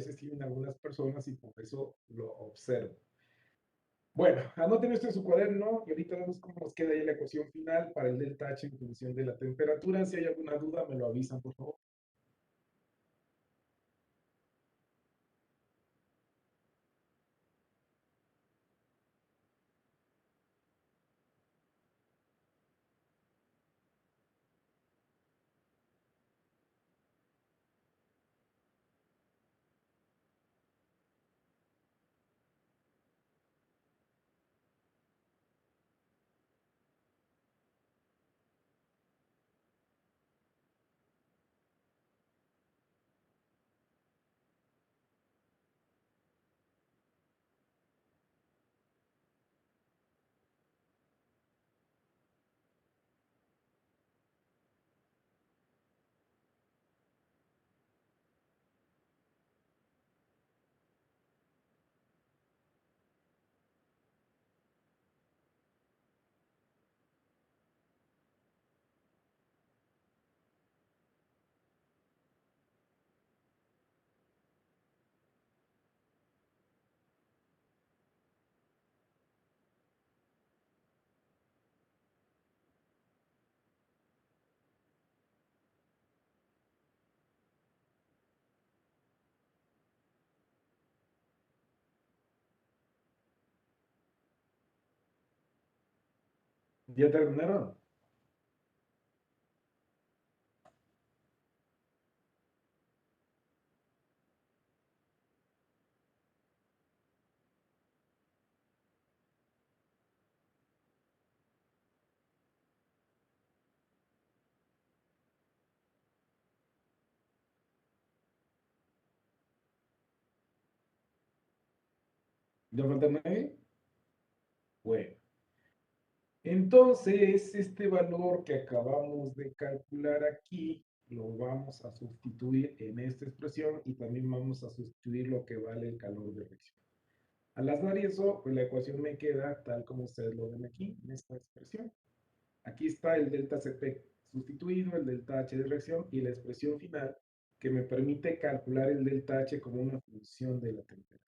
veces tienen algunas personas y por eso lo observo. Bueno, anoten esto en su cuaderno y ahorita vemos cómo nos queda ahí la ecuación final para el delta H en función de la temperatura. Si hay alguna duda, me lo avisan, por favor. ¿Ya terminaron? ¿Ya faltan 9? Bueno. Entonces, este valor que acabamos de calcular aquí, lo vamos a sustituir en esta expresión y también vamos a sustituir lo que vale el calor de reacción. Al hacer eso, pues la ecuación me queda tal como ustedes lo ven aquí, en esta expresión. Aquí está el delta Cp sustituido, el delta H de reacción y la expresión final que me permite calcular el delta H como una función de la temperatura.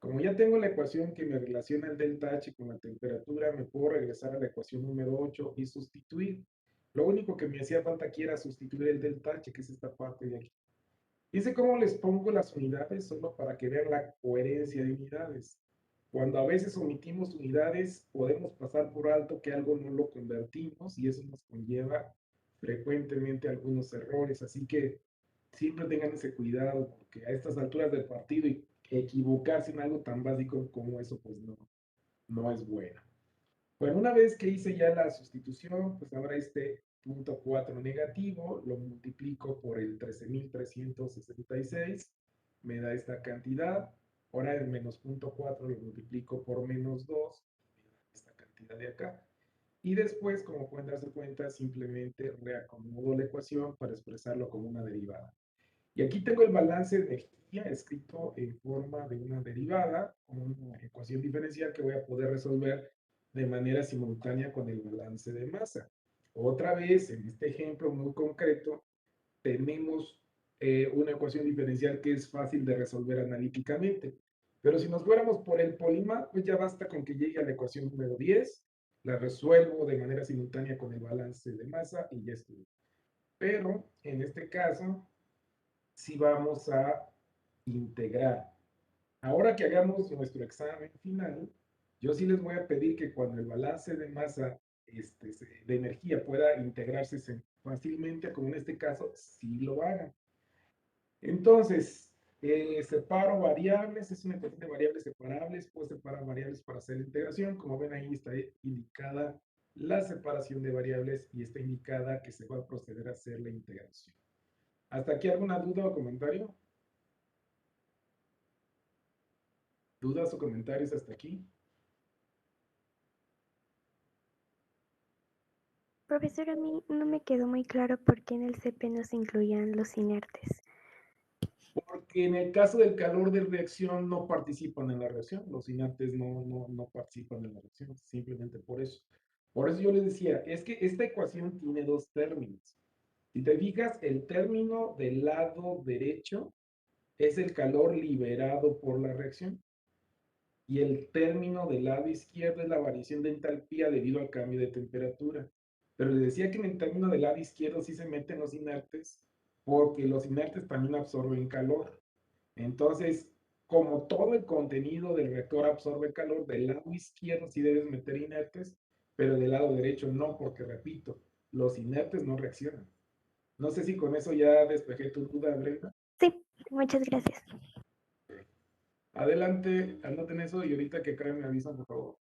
Como ya tengo la ecuación que me relaciona el delta H con la temperatura, me puedo regresar a la ecuación número 8 y sustituir. Lo único que me hacía falta aquí era sustituir el delta H, que es esta parte de aquí. Fíjense cómo les pongo las unidades solo para que vean la coherencia de unidades. Cuando a veces omitimos unidades, podemos pasar por alto que algo no lo convertimos y eso nos conlleva frecuentemente algunos errores. Así que siempre tengan ese cuidado porque a estas alturas del partido equivocarse en algo tan básico como eso, pues no es bueno. Bueno, una vez que hice ya la sustitución, pues ahora este punto 4 negativo lo multiplico por el 13.366, me da esta cantidad. Ahora el menos punto 4 lo multiplico por menos 2, me da esta cantidad de acá. Y después, como pueden darse cuenta, simplemente reacomodo la ecuación para expresarlo como una derivada. Y aquí tengo el balance de energía escrito en forma de una derivada, como una ecuación diferencial que voy a poder resolver de manera simultánea con el balance de masa. Otra vez, en este ejemplo muy concreto, tenemos una ecuación diferencial que es fácil de resolver analíticamente. Pero si nos fuéramos por el polímero, pues ya basta con que llegue a la ecuación número 10, la resuelvo de manera simultánea con el balance de masa y ya estuvo. Pero en este caso, si vamos a integrar. Ahora que hagamos nuestro examen final, yo sí les voy a pedir que cuando el balance de masa de energía pueda integrarse fácilmente, como en este caso, sí lo hagan. Entonces, separo variables, es una ecuación de variables separables, puedo separar variables para hacer la integración. Como ven ahí está indicada la separación de variables y está indicada que se va a proceder a hacer la integración. ¿Hasta aquí alguna duda o comentario? ¿Dudas o comentarios hasta aquí? Profesor, a mí no me quedó muy claro por qué en el CP no se incluían los inertes. Porque en el caso del calor de reacción no participan en la reacción, los inertes no participan en la reacción, simplemente por eso. Por eso yo les decía, es que esta ecuación tiene dos términos. Si te fijas, el término del lado derecho es el calor liberado por la reacción. Y el término del lado izquierdo es la variación de entalpía debido al cambio de temperatura. Pero les decía que en el término del lado izquierdo sí se meten los inertes, porque los inertes también absorben calor. Entonces, como todo el contenido del reactor absorbe calor, del lado izquierdo sí debes meter inertes, pero del lado derecho no, porque repito, los inertes no reaccionan. No sé si con eso ya despejé tu duda, Brenda. Sí, muchas gracias. Adelante, andate en eso y ahorita que cae me avisan, por favor.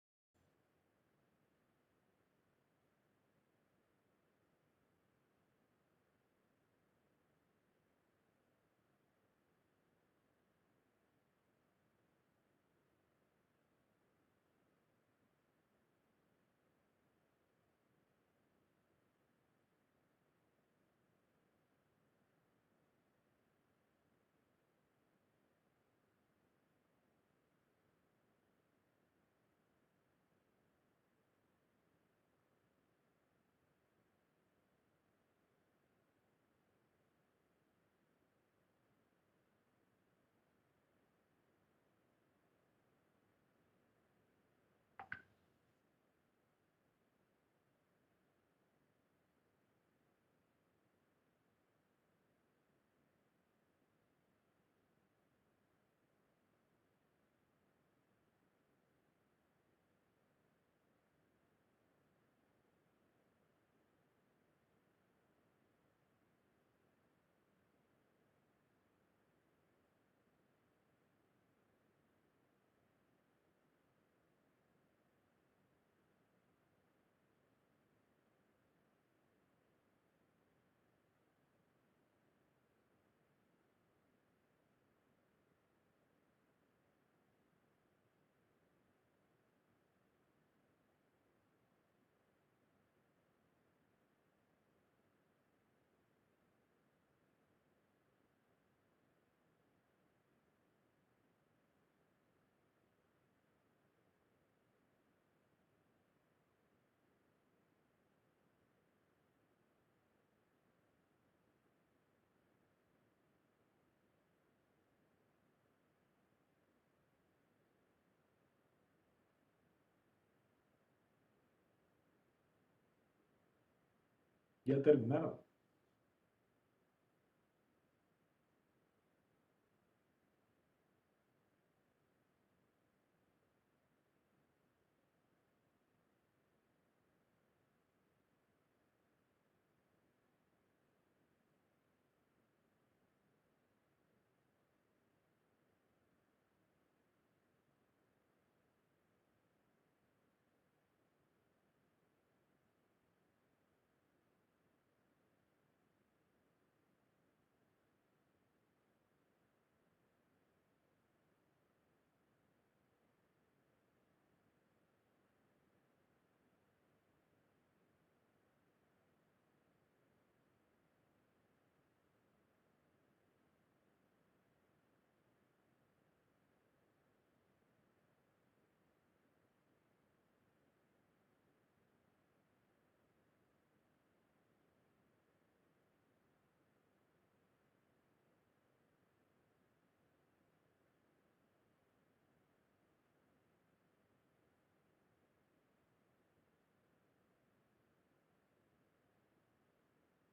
Ya terminaron.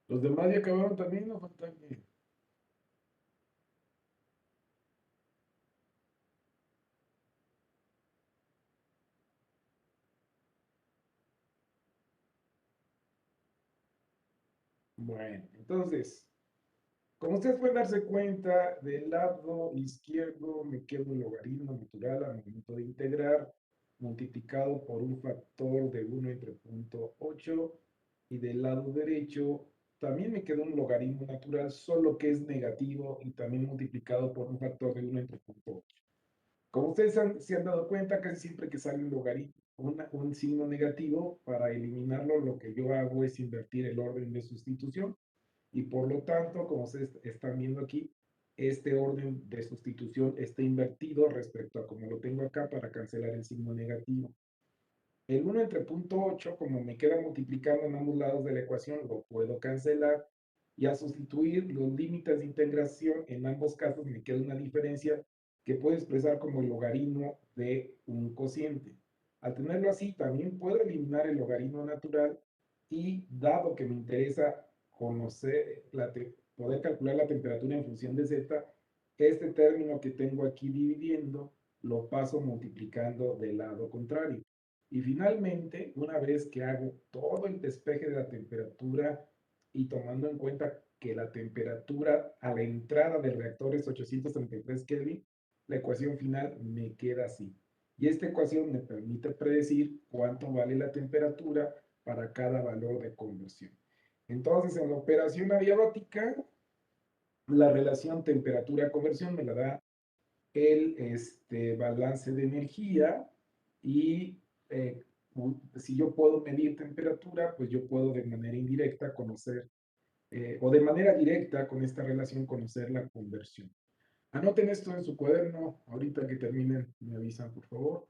Los demás ya acabaron también, no falta que... Bueno, entonces, como ustedes pueden darse cuenta, del lado izquierdo me queda un logaritmo natural al momento de integrar, multiplicado por un factor de 1 entre 0.8, y del lado derecho también me queda un logaritmo natural, solo que es negativo y también multiplicado por un factor de 1 entre 0.8. Como ustedes se han dado cuenta, casi siempre que sale un logaritmo, un signo negativo, para eliminarlo, lo que yo hago es invertir el orden de sustitución. Y por lo tanto, como ustedes están viendo aquí, este orden de sustitución está invertido respecto a como lo tengo acá para cancelar el signo negativo. El 1 entre 0.8, como me queda multiplicando en ambos lados de la ecuación, lo puedo cancelar y al sustituir los límites de integración, en ambos casos me queda una diferencia que puedo expresar como el logaritmo de un cociente. Al tenerlo así, también puedo eliminar el logaritmo natural y dado que me interesa conocer, poder calcular la temperatura en función de z, este término que tengo aquí dividiendo lo paso multiplicando del lado contrario. Y finalmente, una vez que hago todo el despeje de la temperatura y tomando en cuenta que la temperatura a la entrada del reactor es 833 Kelvin, la ecuación final me queda así. Y esta ecuación me permite predecir cuánto vale la temperatura para cada valor de conversión. Entonces, en la operación adiabática, la relación temperatura-conversión me la da el balance de energía y eh, si yo puedo medir temperatura, pues yo puedo de manera indirecta conocer, o de manera directa con esta relación conocer la conversión. Anoten esto en su cuaderno, ahorita que terminen me avisan por favor.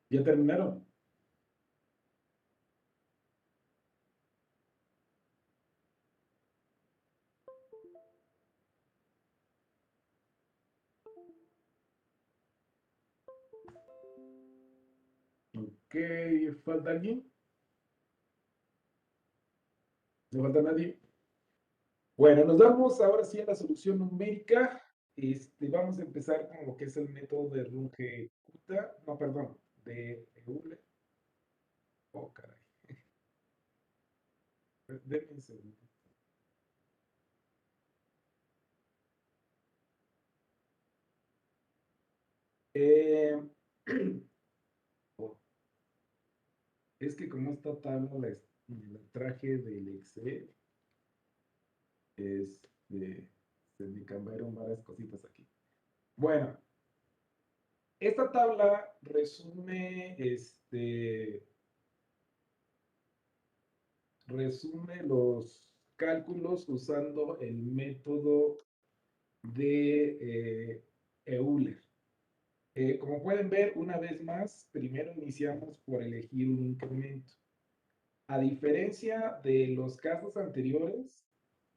¿Ya terminaron? Ok, ¿falta alguien? ¿No falta nadie? Bueno, nos vamos ahora sí a la solución numérica. Vamos a empezar con lo que es el método de Runge-Kutta, no, perdón, de Euler. Oh, caray. Denme un segundo. Eh, oh, es que como esta tabla la traje del Excel, se me cambiaron varias cositas aquí. Bueno, esta tabla resume, resume los cálculos usando el método de Euler. Como pueden ver, una vez más, primero iniciamos por elegir un incremento. A diferencia de los casos anteriores,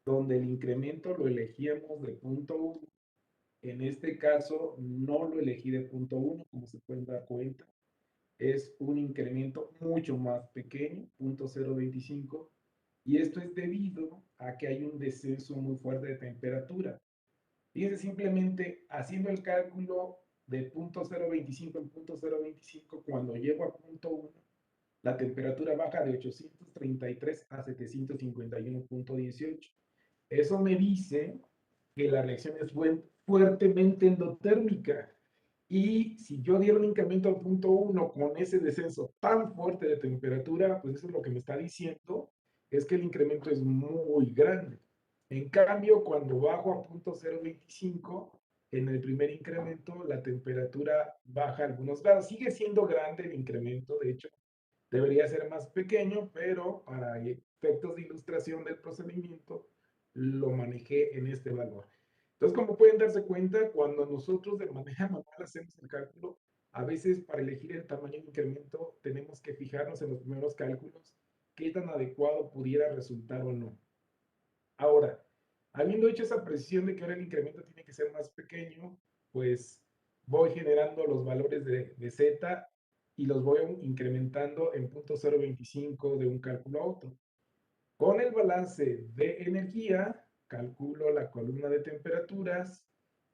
donde el incremento lo elegíamos de punto 1, En este caso, no lo elegí de punto 1, como se pueden dar cuenta. Es un incremento mucho más pequeño, 0.025, y esto es debido a que hay un descenso muy fuerte de temperatura. Fíjense, simplemente haciendo el cálculo de 0.025 en 0.025, cuando llego a punto 1, la temperatura baja de 833 a 751.18. Eso me dice que la reacción es fuertemente endotérmica. Y si yo diera un incremento al punto 1 con ese descenso tan fuerte de temperatura, pues eso es lo que me está diciendo, es que el incremento es muy grande. En cambio, cuando bajo a punto 0.25, en el primer incremento, la temperatura baja algunos grados. Sigue siendo grande el incremento, de hecho, debería ser más pequeño, pero para efectos de ilustración del procedimiento, lo manejé en este valor. Entonces, como pueden darse cuenta, cuando nosotros de manera manual hacemos el cálculo, a veces para elegir el tamaño de incremento tenemos que fijarnos en los primeros cálculos qué tan adecuado pudiera resultar o no. Ahora, habiendo hecho esa precisión de que ahora el incremento tiene que ser más pequeño, pues voy generando los valores de z y los voy incrementando en 0.025 de un cálculo a otro. Con el balance de energía, calculo la columna de temperaturas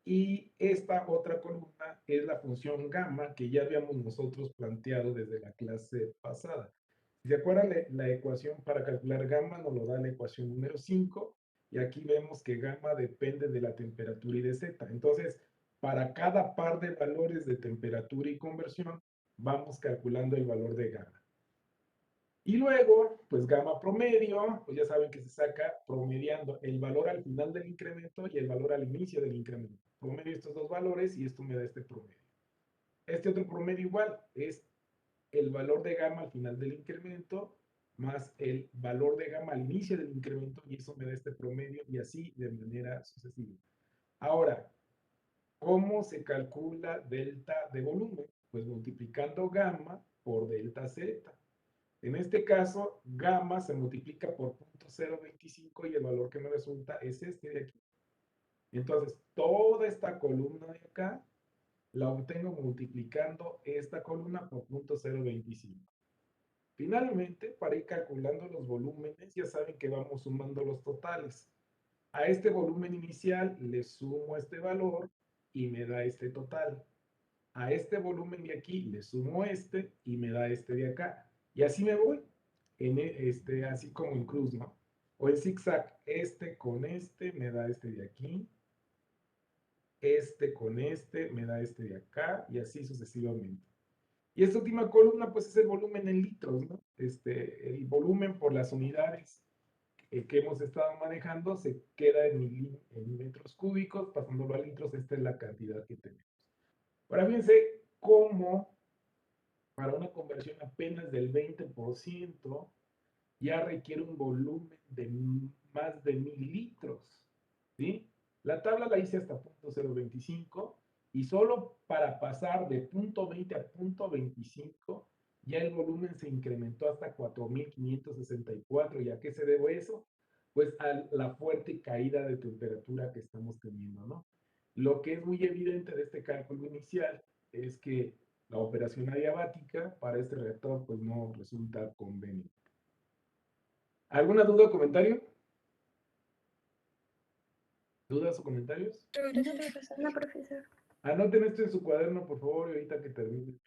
y esta otra columna es la función gamma que ya habíamos nosotros planteado desde la clase pasada. Si se acuerdan, la ecuación para calcular gamma nos lo da la ecuación número 5 y aquí vemos que gamma depende de la temperatura y de z. Entonces, para cada par de valores de temperatura y conversión, vamos calculando el valor de gamma. Y luego, pues gamma promedio, pues ya saben que se saca promediando el valor al final del incremento y el valor al inicio del incremento. Promedio estos dos valores y esto me da este promedio. Este otro promedio igual es el valor de gamma al final del incremento más el valor de gamma al inicio del incremento y eso me da este promedio y así de manera sucesiva. Ahora, ¿cómo se calcula delta de volumen? Pues multiplicando gamma por delta Z. En este caso, gamma se multiplica por 0.025 y el valor que me resulta es este de aquí. Entonces, toda esta columna de acá la obtengo multiplicando esta columna por 0.025. Finalmente, para ir calculando los volúmenes, ya saben que vamos sumando los totales. A este volumen inicial le sumo este valor y me da este total. A este volumen de aquí le sumo este y me da este de acá. Y así me voy, así como en cruz, ¿no? O en zigzag, este con este me da este de aquí, este con este me da este de acá, y así sucesivamente. Y esta última columna, pues es el volumen en litros, ¿no? El volumen por las unidades que hemos estado manejando se queda en metros cúbicos, pasándolo a litros, esta es la cantidad que tenemos. Ahora fíjense cómo para una conversión apenas del 20%, ya requiere un volumen de más de 1000 litros. ¿Sí? La tabla la hice hasta 0.025 y solo para pasar de 0.20 a 0.25 ya el volumen se incrementó hasta 4564. ¿Y a qué se debe eso? Pues a la fuerte caída de temperatura que estamos teniendo, ¿no? Lo que es muy evidente de este cálculo inicial es que la operación adiabática para este reactor pues no resulta conveniente. ¿Alguna duda o comentario? ¿Dudas o comentarios? No, profesor. Anoten esto en su cuaderno, por favor, y ahorita que termine.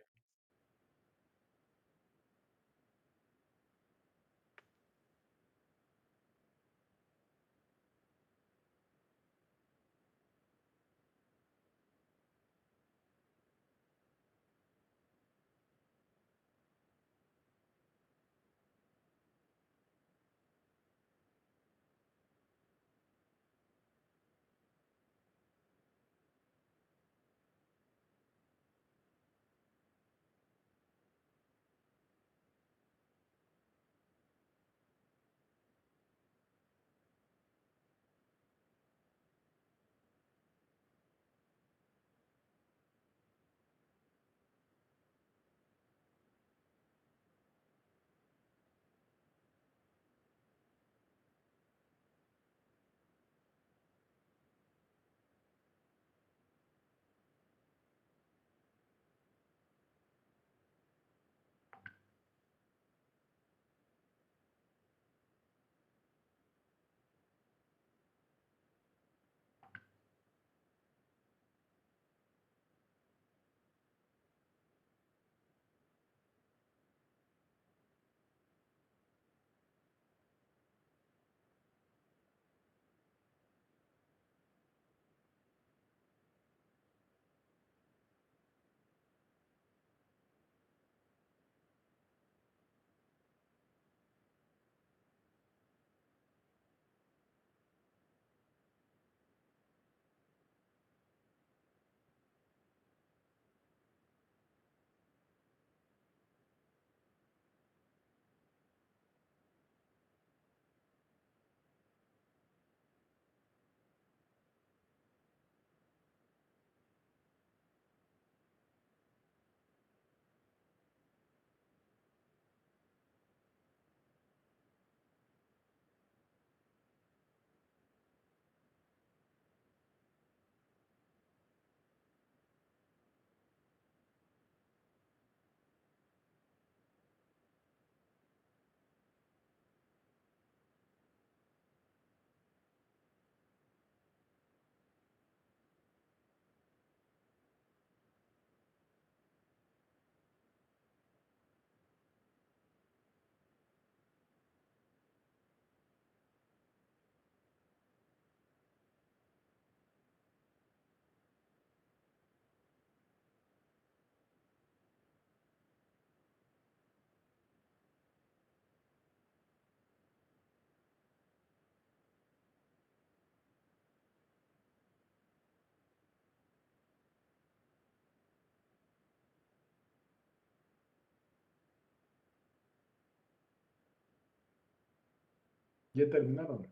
¿Ya terminaron?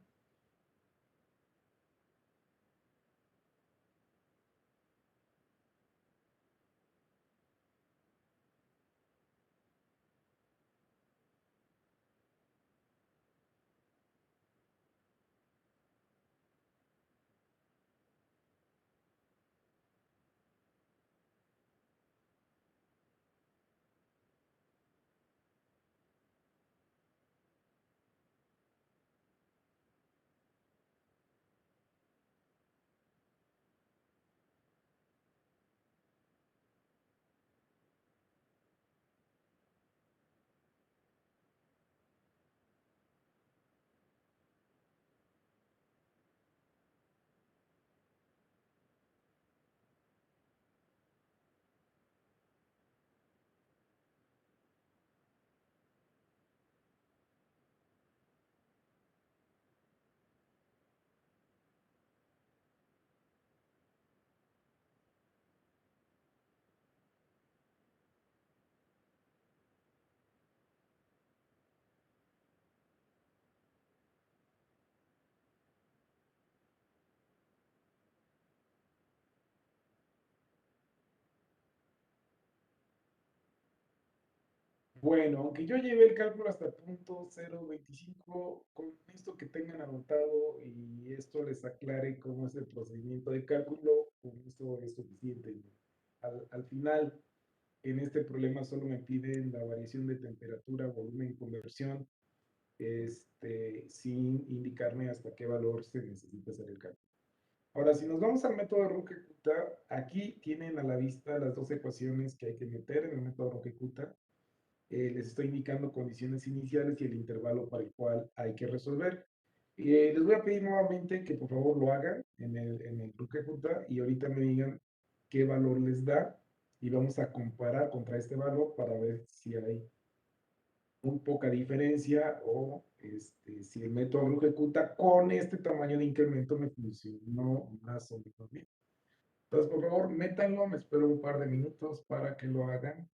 Bueno, aunque yo llevé el cálculo hasta punto 0.25, con esto que tengan anotado y esto les aclare cómo es el procedimiento de cálculo, con esto es suficiente. Al final, en este problema solo me piden la variación de temperatura, volumen, conversión, sin indicarme hasta qué valor se necesita hacer el cálculo. Ahora, si nos vamos al método Runge-Kutta, aquí tienen a la vista las dos ecuaciones que hay que meter en el método Runge-Kutta. Les estoy indicando condiciones iniciales y el intervalo para el cual hay que resolver. Les voy a pedir nuevamente que por favor lo hagan en el Runge-Kutta y ahorita me digan qué valor les da y vamos a comparar contra este valor para ver si hay muy poca diferencia o si el método lo ejecuta con este tamaño de incremento me funcionó más o menos bien. Entonces, por favor, métanlo, me espero un par de minutos para que lo hagan.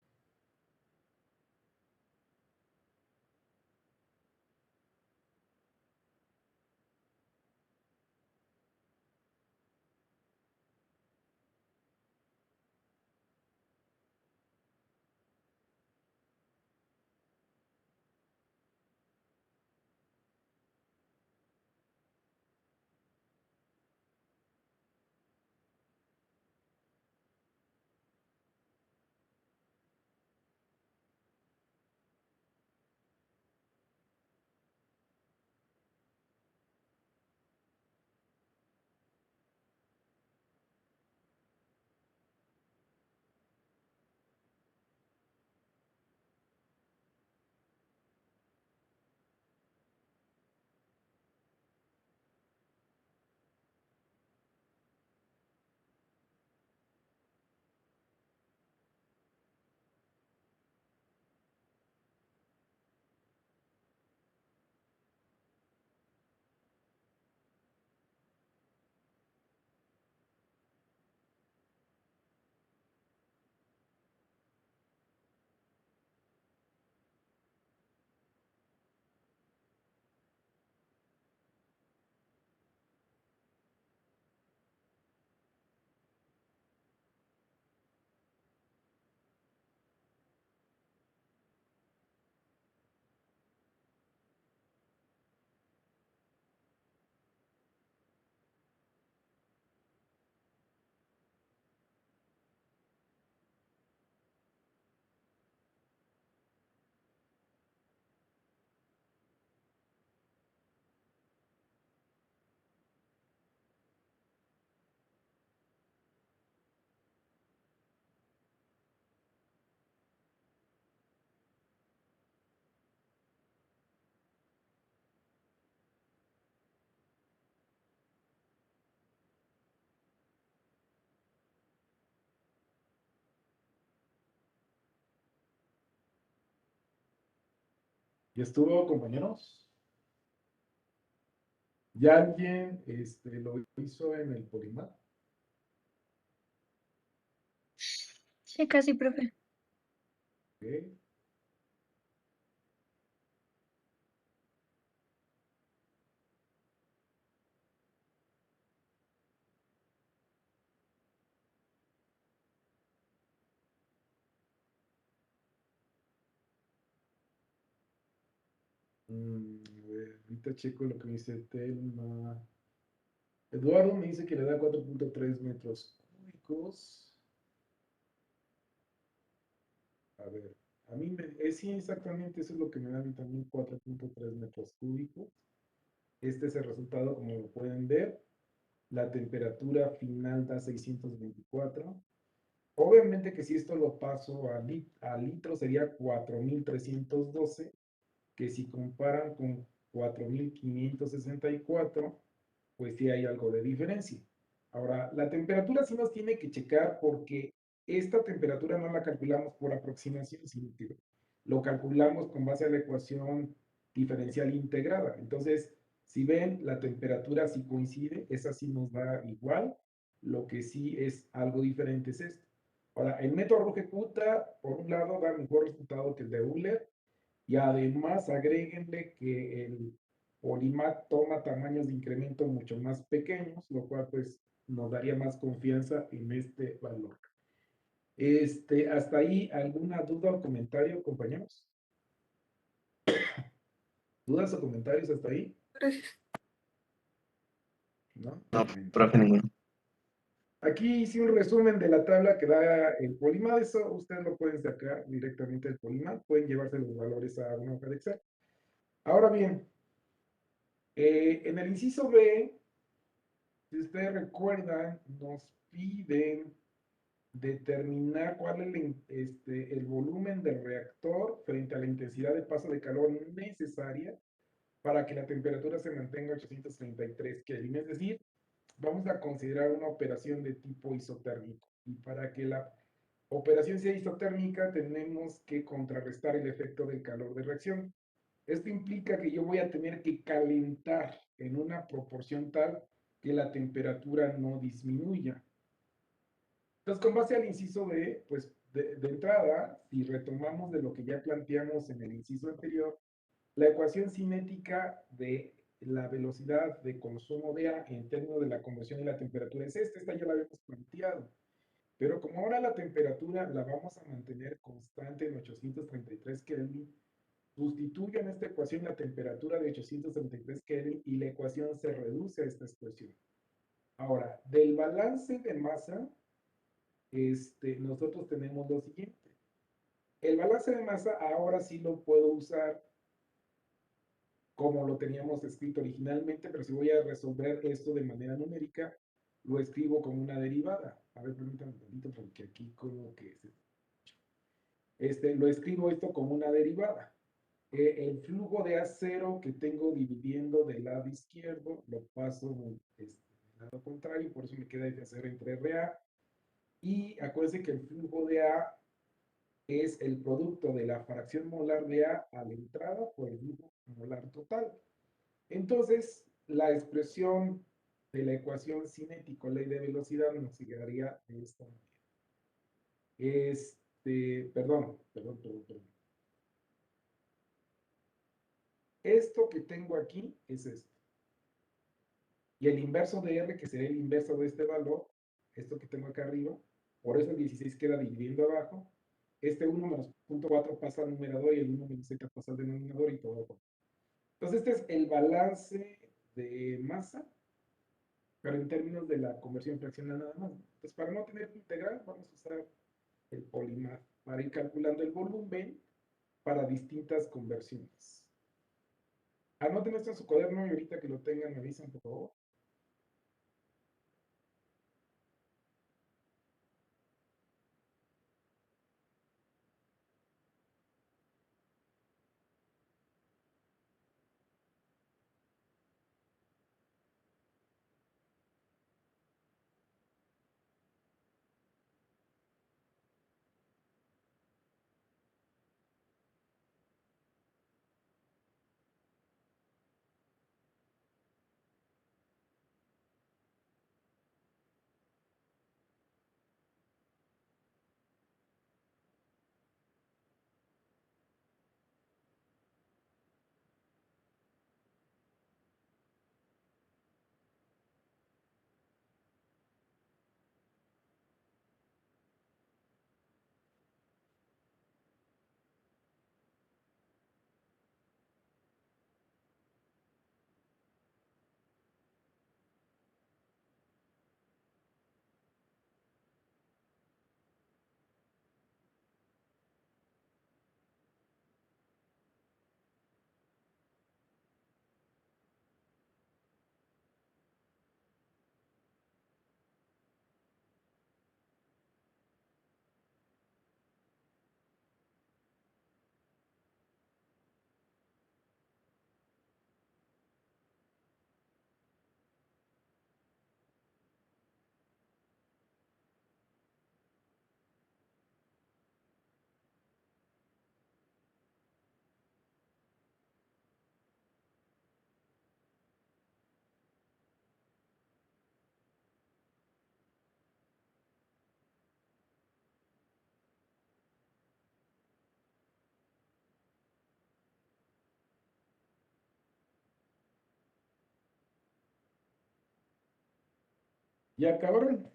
¿Ya estuvo, compañeros? ¿Ya alguien lo hizo en el Polimar? Sí, casi, profe. Ok. A ver, ahorita checo lo que me dice Telma. Eduardo me dice que le da 4.3 metros cúbicos. A ver, a mí sí, exactamente eso es lo que me da a mí también 4.3 metros cúbicos. Este es el resultado, como lo pueden ver. La temperatura final da 624. Obviamente que si esto lo paso a litro sería 4.312, que si comparan con 4.564, pues sí hay algo de diferencia. Ahora, la temperatura sí nos tiene que checar porque esta temperatura no la calculamos por aproximación, sino que lo calculamos con base a la ecuación diferencial integrada. Entonces, si ven, la temperatura sí coincide, esa sí nos da igual, lo que sí es algo diferente es esto. Ahora, el método Ruge-Kutta, por un lado, da mejor resultado que el de Euler, y además agréguenle que el Polymath toma tamaños de incremento mucho más pequeños, lo cual pues nos daría más confianza en este valor. Hasta ahí, ¿alguna duda o comentario, compañeros? ¿Dudas o comentarios hasta ahí? ¿No? No, Bueno. profe, ninguno. Aquí hice un resumen de la tabla que da el Polymath. Eso ustedes lo pueden sacar directamente del Polymath. Pueden llevarse los valores a una hoja de Excel. Ahora bien, en el inciso B, si ustedes recuerdan, nos piden determinar cuál es el volumen del reactor frente a la intensidad de paso de calor necesaria para que la temperatura se mantenga a 833 Kelvin. Es decir, vamos a considerar una operación de tipo isotérmico. Y para que la operación sea isotérmica, tenemos que contrarrestar el efecto del calor de reacción. Esto implica que yo voy a tener que calentar en una proporción tal que la temperatura no disminuya. Entonces, con base al inciso B, pues de entrada, si retomamos de lo que ya planteamos en el inciso anterior, la ecuación cinética de la velocidad de consumo de A en términos de la conversión y la temperatura es esta ya la habíamos planteado. Pero como ahora la temperatura la vamos a mantener constante en 833 Kelvin, sustituyo en esta ecuación la temperatura de 833 Kelvin y la ecuación se reduce a esta expresión. Ahora, del balance de masa, nosotros tenemos lo siguiente. El balance de masa ahora sí lo puedo usar como lo teníamos escrito originalmente, pero si voy a resolver esto de manera numérica, lo escribo como una derivada. A ver, permítanme un poquito porque aquí como que lo escribo esto como una derivada. El flujo de A0 que tengo dividiendo del lado izquierdo, lo paso del lado contrario, por eso me queda F0 entre RA. Y acuérdense que el flujo de A es el producto de la fracción molar de A a la entrada por el flujo molar total. Entonces, la expresión de la ecuación cinético-ley de velocidad nos quedaría de esta manera. Perdón. Esto que tengo aquí es esto. Y el inverso de R, que sería el inverso de este valor, esto que tengo acá arriba, por eso el 16 queda dividiendo abajo. Este 1 menos 0.4 pasa al numerador y el 1 menos z pasa al denominador y todo. Entonces, este es el balance de masa, pero en términos de la conversión fraccional nada más. Entonces, para no tener que integrar, vamos a usar el Polymath para ir calculando el volumen para distintas conversiones. Anoten esto en su cuaderno y ahorita que lo tengan me avisan, por favor. ¿Ya acabaron?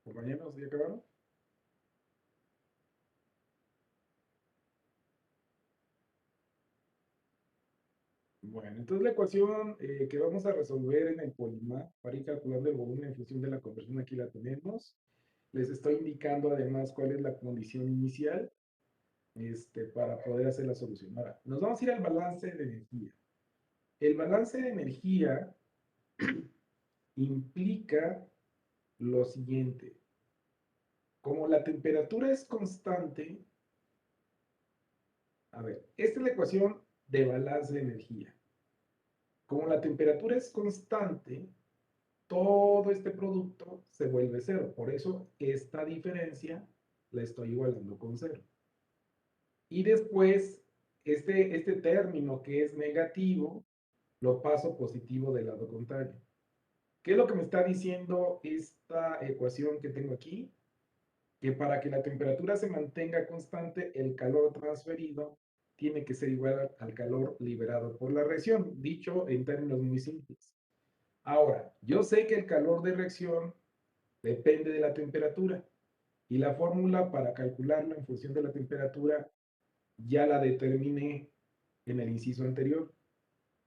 Compañeros, ¿ya acabaron? Bueno, entonces la ecuación que vamos a resolver en el Polimar para ir calculando el volumen en función de la conversión, aquí la tenemos. Les estoy indicando además cuál es la condición inicial para poder hacer la solución. Ahora, nos vamos a ir al balance de energía. El balance de energía implica lo siguiente. Como la temperatura es constante, a ver, esta es la ecuación de balance de energía. Como la temperatura es constante, todo este producto se vuelve cero. Por eso esta diferencia la estoy igualando con cero. Y después, este término que es negativo, lo paso positivo del lado contrario. ¿Qué es lo que me está diciendo esta ecuación que tengo aquí? Que para que la temperatura se mantenga constante, el calor transferido tiene que ser igual al calor liberado por la reacción, dicho en términos muy simples. Ahora, yo sé que el calor de reacción depende de la temperatura y la fórmula para calcularlo en función de la temperatura ya la determiné en el inciso anterior.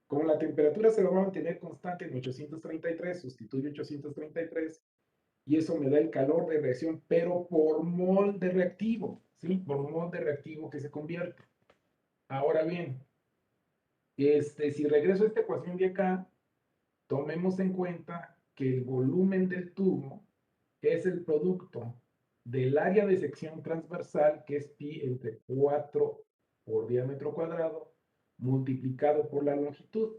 Como la temperatura se va a mantener constante en 833, sustituyo 833 y eso me da el calor de reacción, pero por mol de reactivo, ¿sí? Por mol de reactivo que se convierte. Ahora bien, si regreso a esta ecuación de acá, tomemos en cuenta que el volumen del tubo es el producto del área de sección transversal, que es pi entre 4 por diámetro cuadrado, multiplicado por la longitud.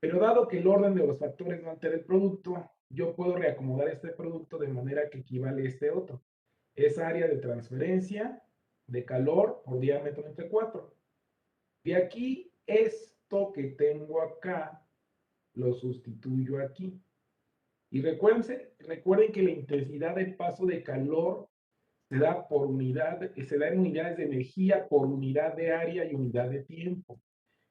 Pero dado que el orden de los factores no altera el producto, yo puedo reacomodar este producto de manera que equivale a este otro. Es área de transferencia de calor por diámetro entre 4. De aquí, esto que tengo acá, lo sustituyo aquí. Y recuerden que la intensidad de paso de calor se da por unidad, se da en unidades de energía por unidad de área y unidad de tiempo.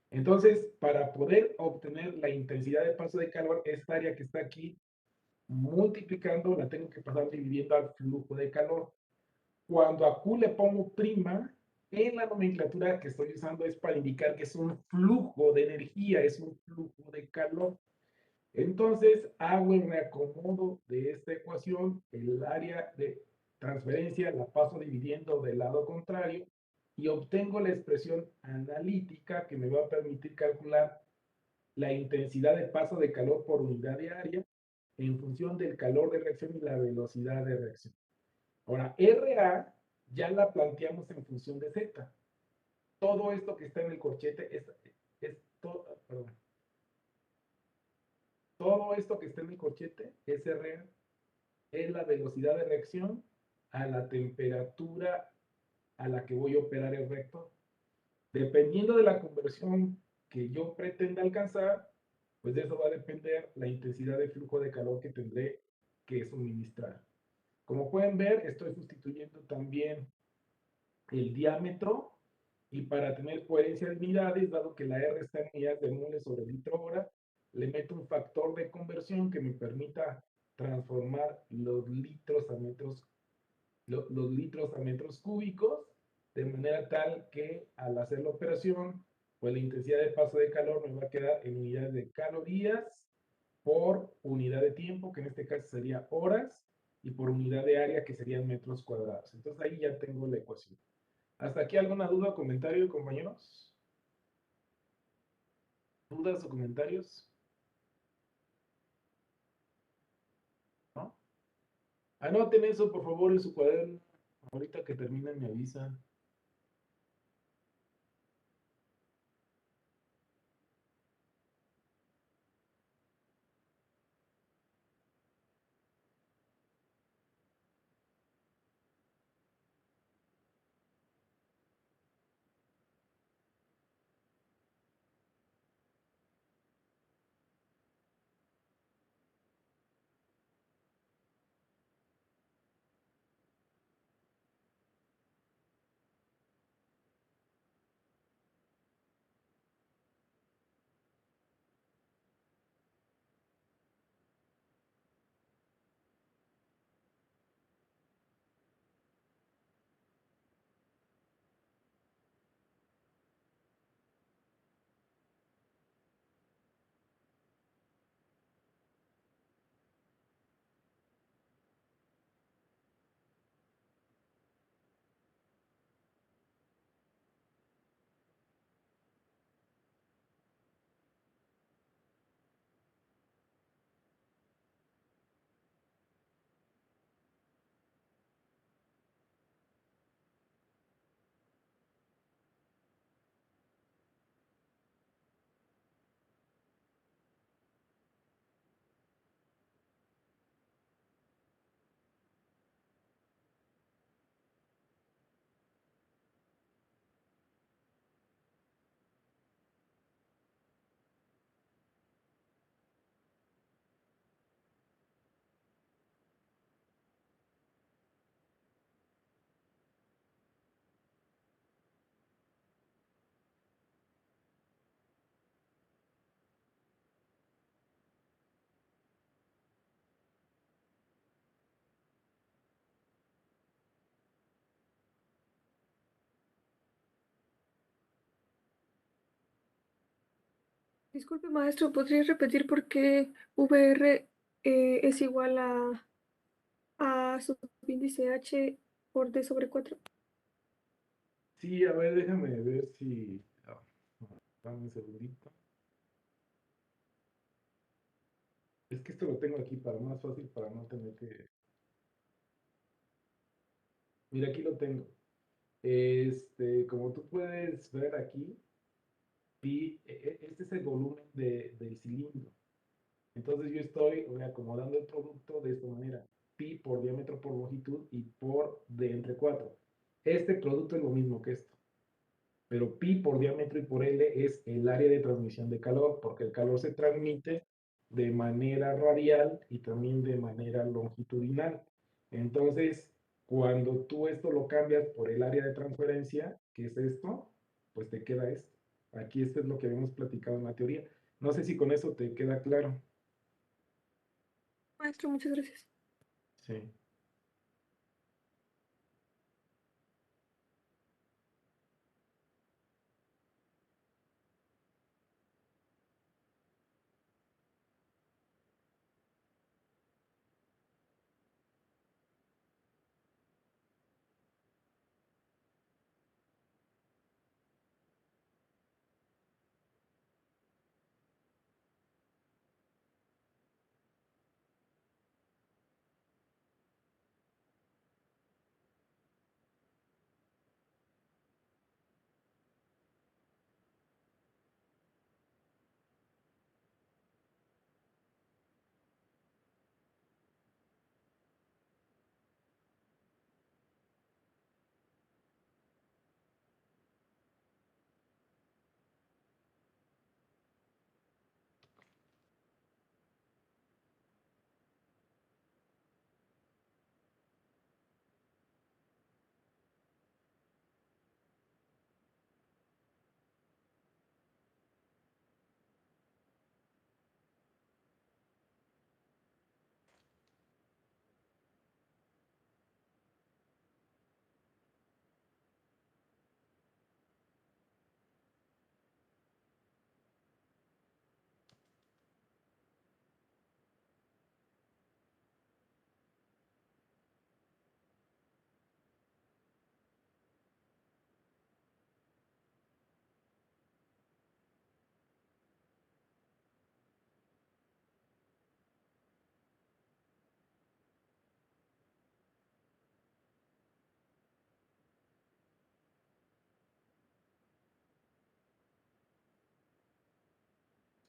Entonces, para poder obtener la intensidad de paso de calor, esta área que está aquí, multiplicando, la tengo que pasar dividiendo al flujo de calor. Cuando a Q le pongo prima, en la nomenclatura que estoy usando es para indicar que es un flujo de energía, es un flujo de calor. Entonces, hago el reacomodo de esta ecuación, el área de transferencia la paso dividiendo del lado contrario y obtengo la expresión analítica que me va a permitir calcular la intensidad de paso de calor por unidad de área en función del calor de reacción y la velocidad de reacción. Ahora, RA ya la planteamos en función de Z. Todo esto que está en el corchete todo esto que está en el corchete es RA, es la velocidad de reacción a la temperatura a la que voy a operar el reactor. Dependiendo de la conversión que yo pretenda alcanzar, pues de eso va a depender la intensidad de flujo de calor que tendré que suministrar. Como pueden ver, estoy sustituyendo también el diámetro y para tener coherencia de unidades, dado que la R está en unidades de moles sobre litro hora, le meto un factor de conversión que me permita transformar los litros a metros cúbicos, de manera tal que al hacer la operación, pues la intensidad de paso de calor me va a quedar en unidades de calorías por unidad de tiempo, que en este caso sería horas, y por unidad de área, que serían metros cuadrados. Entonces ahí ya tengo la ecuación. ¿Hasta aquí alguna duda o comentario, compañeros? ¿Dudas o comentarios? ¿No? Anoten eso, por favor, en su cuaderno. Ahorita que terminen me avisan. Disculpe, maestro, ¿podría repetir por qué VR es igual a subíndice H por D sobre 4? Sí, a ver, déjame ver si... dame un segundito. Es que esto lo tengo aquí para más fácil, para no tener que... Mira, aquí lo tengo. Como tú puedes ver aquí, este es el volumen del cilindro. Entonces yo estoy acomodando el producto de esta manera. Pi por diámetro por longitud y por D entre 4. Este producto es lo mismo que esto. Pero pi por diámetro y por L es el área de transmisión de calor, porque el calor se transmite de manera radial y también de manera longitudinal. Entonces, cuando tú esto lo cambias por el área de transferencia, que es esto, pues te queda esto. Aquí esto es lo que habíamos platicado en la teoría. No sé si con eso te queda claro. Maestro, muchas gracias. Sí.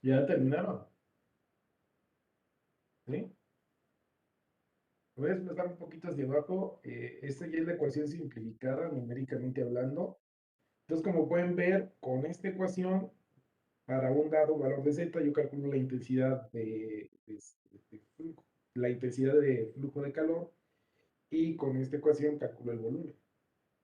¿Ya terminaron? ¿Sí? Voy a empezar un poquito hacia abajo. Esta ya es la ecuación simplificada, numéricamente hablando. Entonces, como pueden ver, con esta ecuación, para un dado valor de z, yo calculo la intensidad de flujo, la intensidad de flujo de calor, y con esta ecuación calculo el volumen.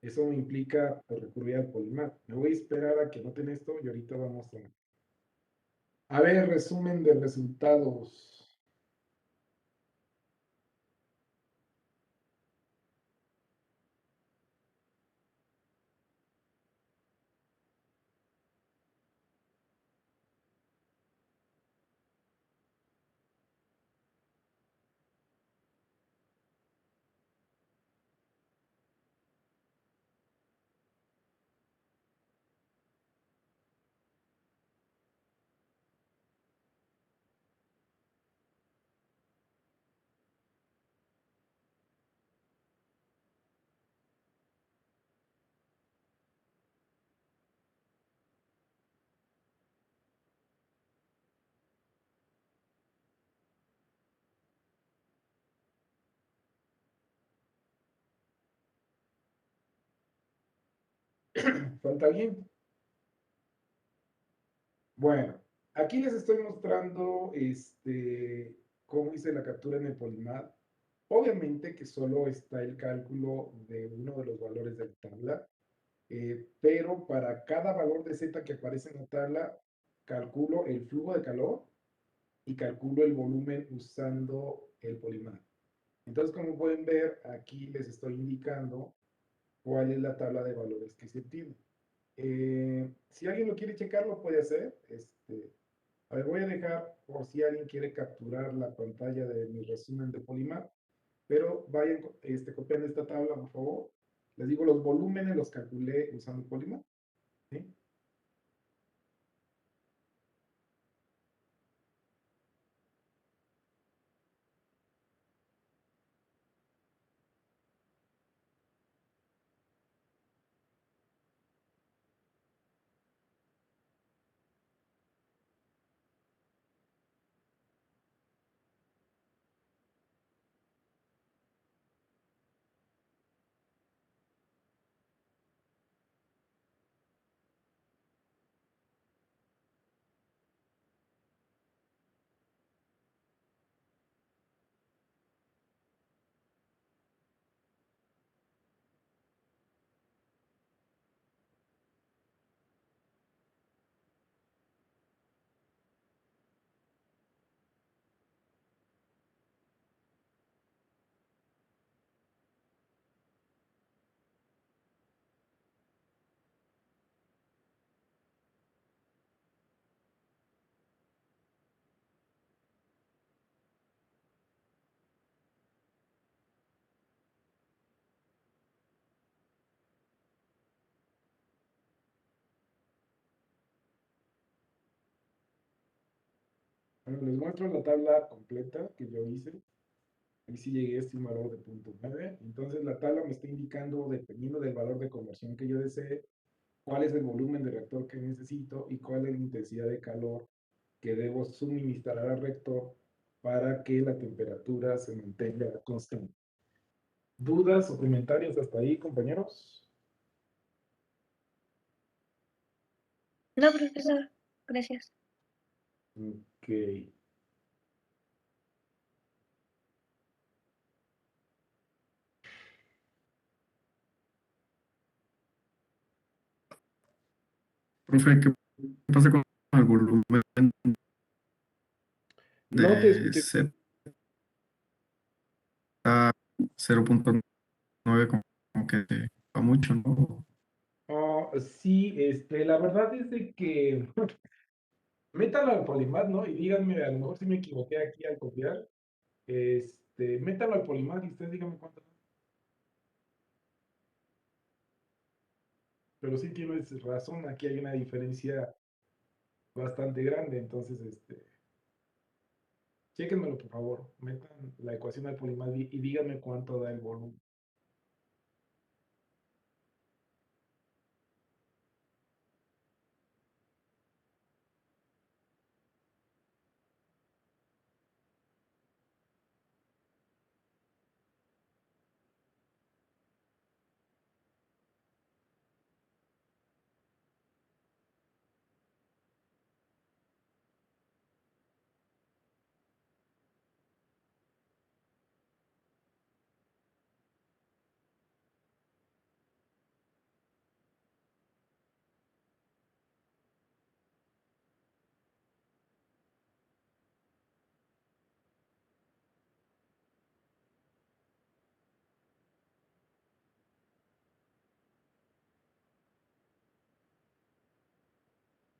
Eso me implica pues, recurrir al Polymath. Me voy a esperar a que noten esto y ahorita vamos a ver resumen de resultados. ¿Falta alguien? Bueno, aquí les estoy mostrando cómo hice la captura en el Polymath. Obviamente que solo está el cálculo de uno de los valores de la tabla, pero para cada valor de z que aparece en la tabla, calculo el flujo de calor y calculo el volumen usando el Polymath. Entonces, como pueden ver, aquí les estoy indicando cuál es la tabla de valores que se obtiene. Si alguien lo quiere checar, lo puede hacer. A ver, voy a dejar por si alguien quiere capturar la pantalla de mi resumen de Polymath, pero vayan copiando esta tabla, por favor. Les digo, los volúmenes los calculé usando Polymath, ¿sí? Bueno, les muestro la tabla completa que yo hice. Ahí sí llegué a este valor de 0.9. Entonces la tabla me está indicando, dependiendo del valor de conversión que yo desee, cuál es el volumen de reactor que necesito y cuál es la intensidad de calor que debo suministrar al reactor para que la temperatura se mantenga constante. ¿Dudas o comentarios hasta ahí, compañeros? No, profesor. Gracias. Ok. Profe, ¿qué pasa con el volumen No te de escuché. Z 0.9? Como que va mucho, ¿no? Sí, la verdad es de que métalo al Polymath, ¿no? Y díganme, a lo mejor si me equivoqué aquí al copiar. Métalo al Polymath y ustedes díganme cuánto. Pero sí tienes razón, aquí hay una diferencia bastante grande, entonces, chéquenmelo por favor, metan la ecuación al Polymath y díganme cuánto da el volumen.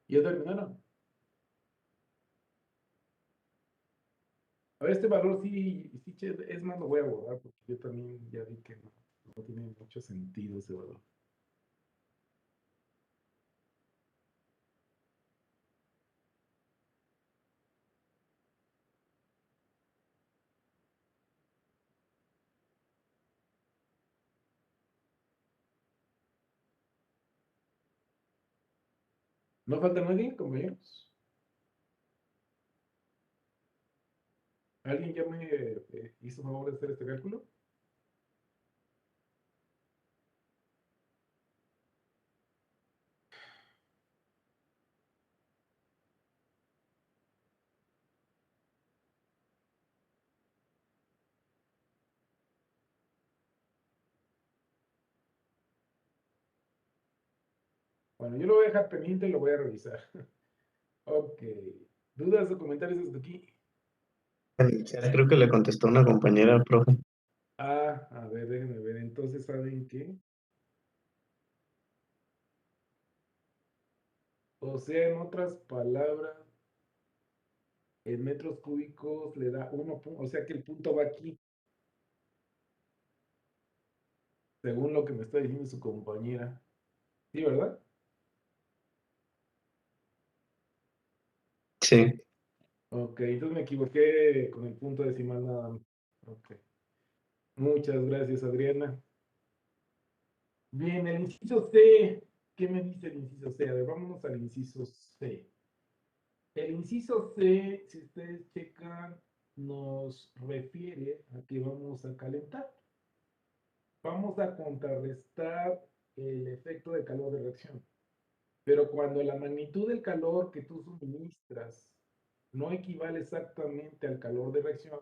¿Ya terminaron? A ver, este valor sí, sí, es más, lo voy a borrar porque yo también ya vi que no tiene mucho sentido ese valor. ¿No falta nadie, compañeros? ¿Alguien ya me hizo favor de hacer este cálculo? Bueno, yo lo voy a dejar pendiente y lo voy a revisar. Ok. ¿Dudas o comentarios hasta aquí? Creo que le contestó una compañera, profe. A ver, déjenme ver. Entonces, ¿saben qué? O sea, en otras palabras, en metros cúbicos le da 1, o sea que el punto va aquí, según lo que me está diciendo su compañera. ¿Sí, verdad? Sí. Ok, entonces me equivoqué con el punto decimal nada más. Ok. Muchas gracias, Adriana. Bien, el inciso C. ¿Qué me dice el inciso C? A ver, vámonos al inciso C. El inciso C, si ustedes checan, nos refiere a que vamos a calentar. Vamos a contrarrestar el efecto de calor de reacción. Pero cuando la magnitud del calor que tú suministras no equivale exactamente al calor de reacción,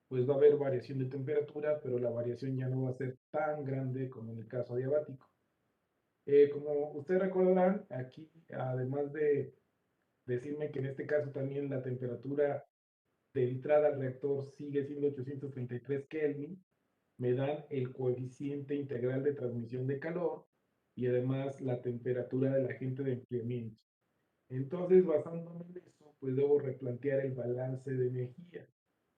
pues va a haber variación de temperatura, pero la variación ya no va a ser tan grande como en el caso adiabático. Como ustedes recordarán, aquí, además de decirme que en este caso también la temperatura de entrada al reactor sigue siendo 833 Kelvin, me dan el coeficiente integral de transmisión de calor y además la temperatura del agente de enfriamiento. Entonces, basándome en eso, pues debo replantear el balance de energía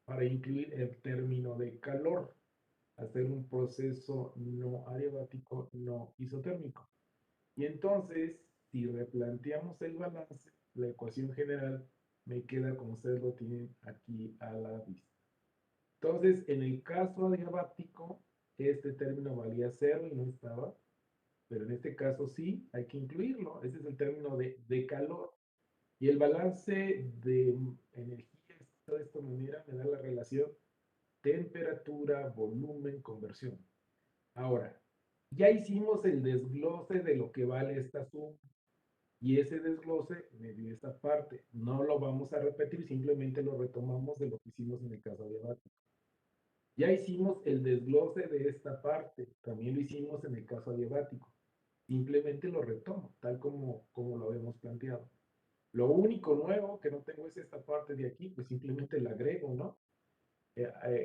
para incluir el término de calor, hacer un proceso no adiabático, no isotérmico. Y entonces, si replanteamos el balance, la ecuación general me queda como ustedes lo tienen aquí a la vista. Entonces, en el caso adiabático, este término valía 0 y no estaba, pero en este caso sí, hay que incluirlo. Ese es el término de calor. Y el balance de energía está de esta manera, me da la relación temperatura, volumen, conversión. Ahora, ya hicimos el desglose de lo que vale esta suma. Y ese desglose me dio esta parte. No lo vamos a repetir, simplemente lo retomamos de lo que hicimos en el caso adiabático. Ya hicimos el desglose de esta parte, también lo hicimos en el caso adiabático. Simplemente lo retomo, tal como lo habíamos planteado. Lo único nuevo que no tengo es esta parte de aquí, pues simplemente la agrego, ¿no?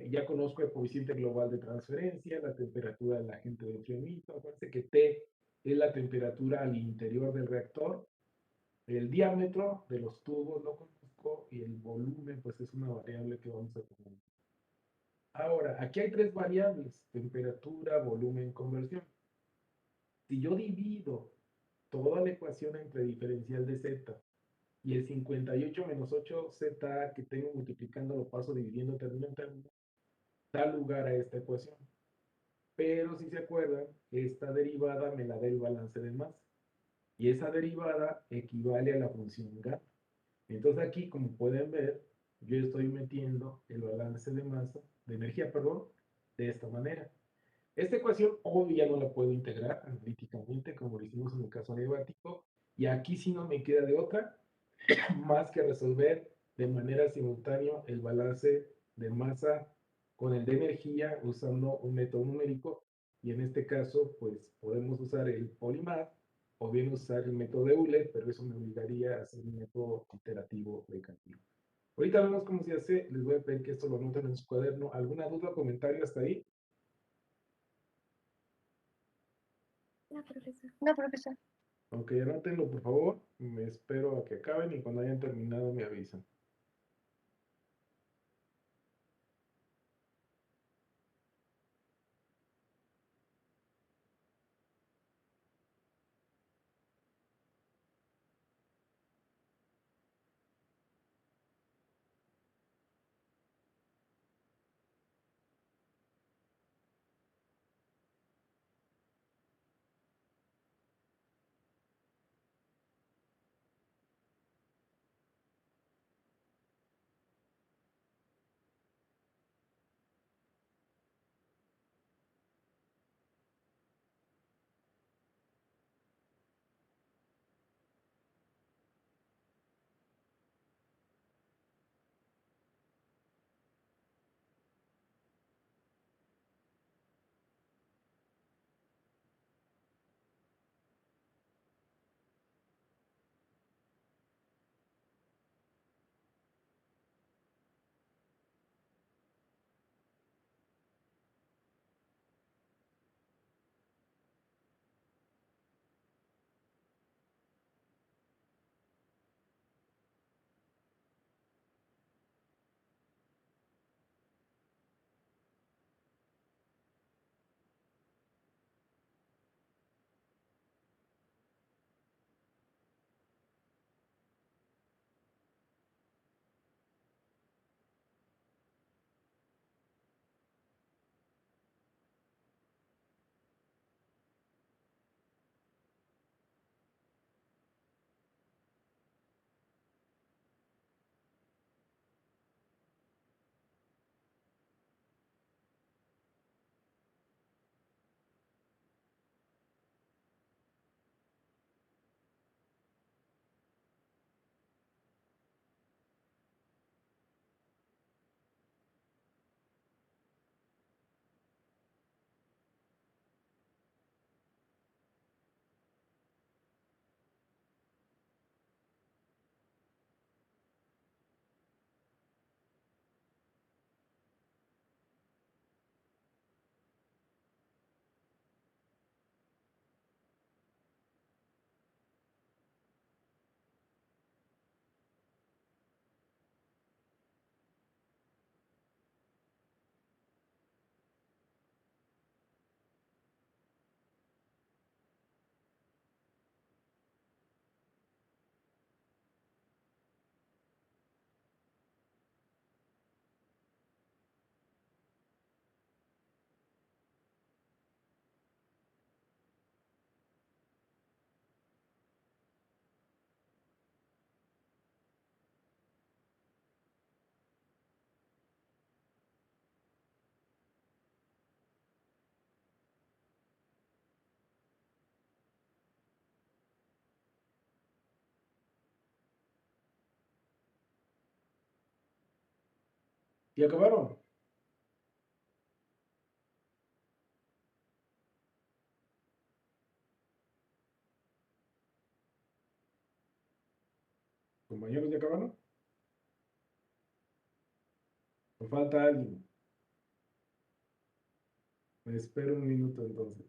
Ya conozco el coeficiente global de transferencia, la temperatura del agente de enfriamiento. Acuérdense que T es la temperatura al interior del reactor. El diámetro de los tubos lo conozco y el volumen, pues es una variable que vamos a tener. Ahora, aquí hay tres variables: temperatura, volumen, conversión. Si yo divido toda la ecuación entre diferencial de z y el 58 menos 8z que tengo multiplicando lo paso dividiendo término en término, da lugar a esta ecuación. Pero si se acuerdan, esta derivada me la da el balance de masa. Y esa derivada equivale a la función gamma. Entonces aquí, como pueden ver, yo estoy metiendo el balance de masa, de energía, perdón, de esta manera. Esta ecuación obvio ya no la puedo integrar analíticamente como lo hicimos en el caso adiabático, y aquí sí no me queda de otra más que resolver de manera simultánea el balance de masa con el de energía usando un método numérico, y en este caso pues podemos usar el Polymath o bien usar el método de Euler, pero eso me obligaría a hacer un método iterativo de cálculo. Ahorita vemos cómo se hace, les voy a pedir que esto lo anoten en su cuaderno. ¿Alguna duda o comentario hasta ahí? No, profesor. No, profesor. Ok, anótenlo por favor, me espero a que acaben y cuando hayan terminado me avisan. ¿Y acabaron? ¿Compañeros ya acabaron? ¿O falta alguien? Me espero un minuto entonces.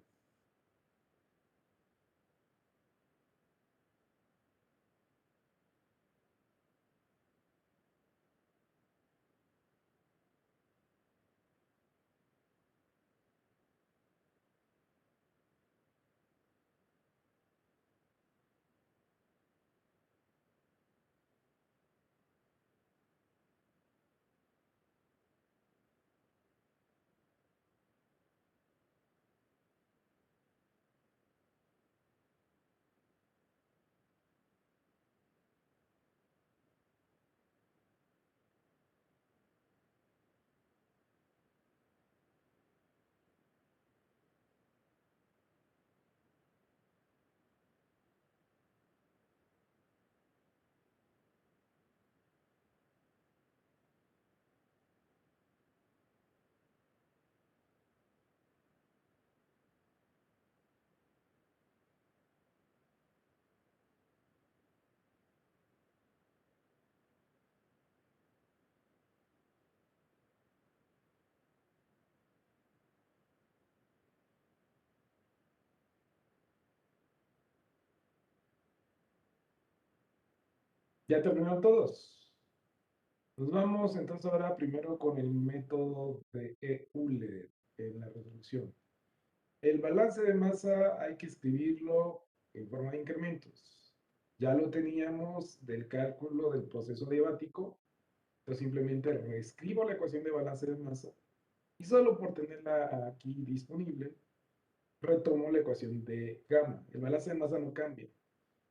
¿Ya terminaron todos? Nos vamos entonces ahora primero con el método de Euler en la resolución. El balance de masa hay que escribirlo en forma de incrementos. Ya lo teníamos del cálculo del proceso diabático. Yo simplemente reescribo la ecuación de balance de masa y solo por tenerla aquí disponible, retomo la ecuación de gamma. El balance de masa no cambia.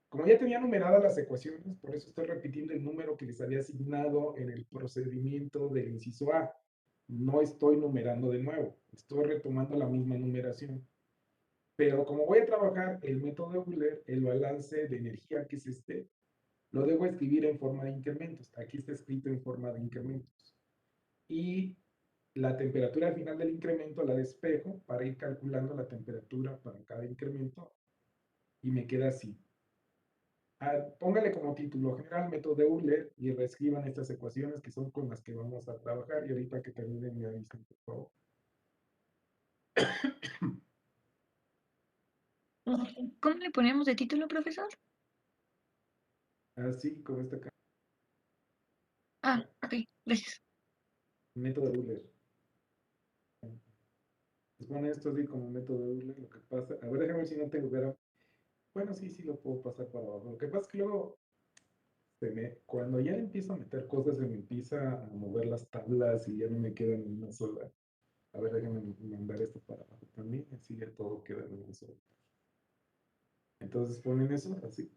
Como ya tenía numeradas las ecuaciones, por eso estoy repitiendo el número que les había asignado en el procedimiento del inciso A. No estoy numerando de nuevo, estoy retomando la misma numeración. Pero como voy a trabajar el método de Euler, el balance de energía, que es este, lo debo escribir en forma de incrementos. Aquí está escrito en forma de incrementos. Y la temperatura final del incremento la despejo para ir calculando la temperatura para cada incremento y me queda así. Póngale como título general método de Euler y reescriban estas ecuaciones que son con las que vamos a trabajar y ahorita que termine me avisen, por favor. ¿Cómo le ponemos de título, profesor? Así, con esta acá, Ah, ok, gracias. método de Euler. Les pone esto así como método de Euler, lo que pasa. A ver, déjame ver si no tengo, pero bueno, sí, sí lo puedo pasar para abajo. Lo que pasa es que luego cuando ya empiezo a meter cosas, se me empieza a mover las tablas y ya no me quedan en una sola. A ver, déjame mandar esto para abajo también, así ya todo queda en una sola. Entonces ponen eso así.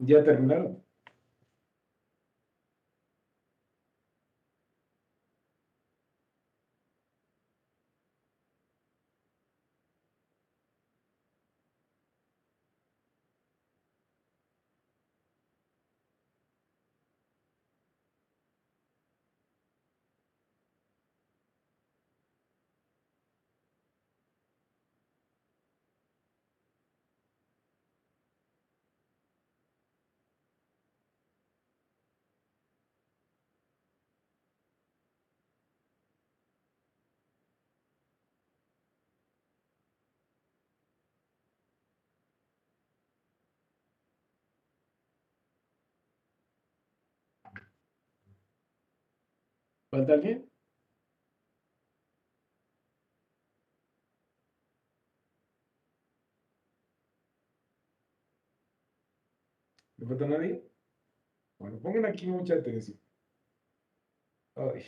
¿Ya terminaron? ¿Falta alguien? ¿No falta nadie? Bueno, pongan aquí mucha atención. Ay,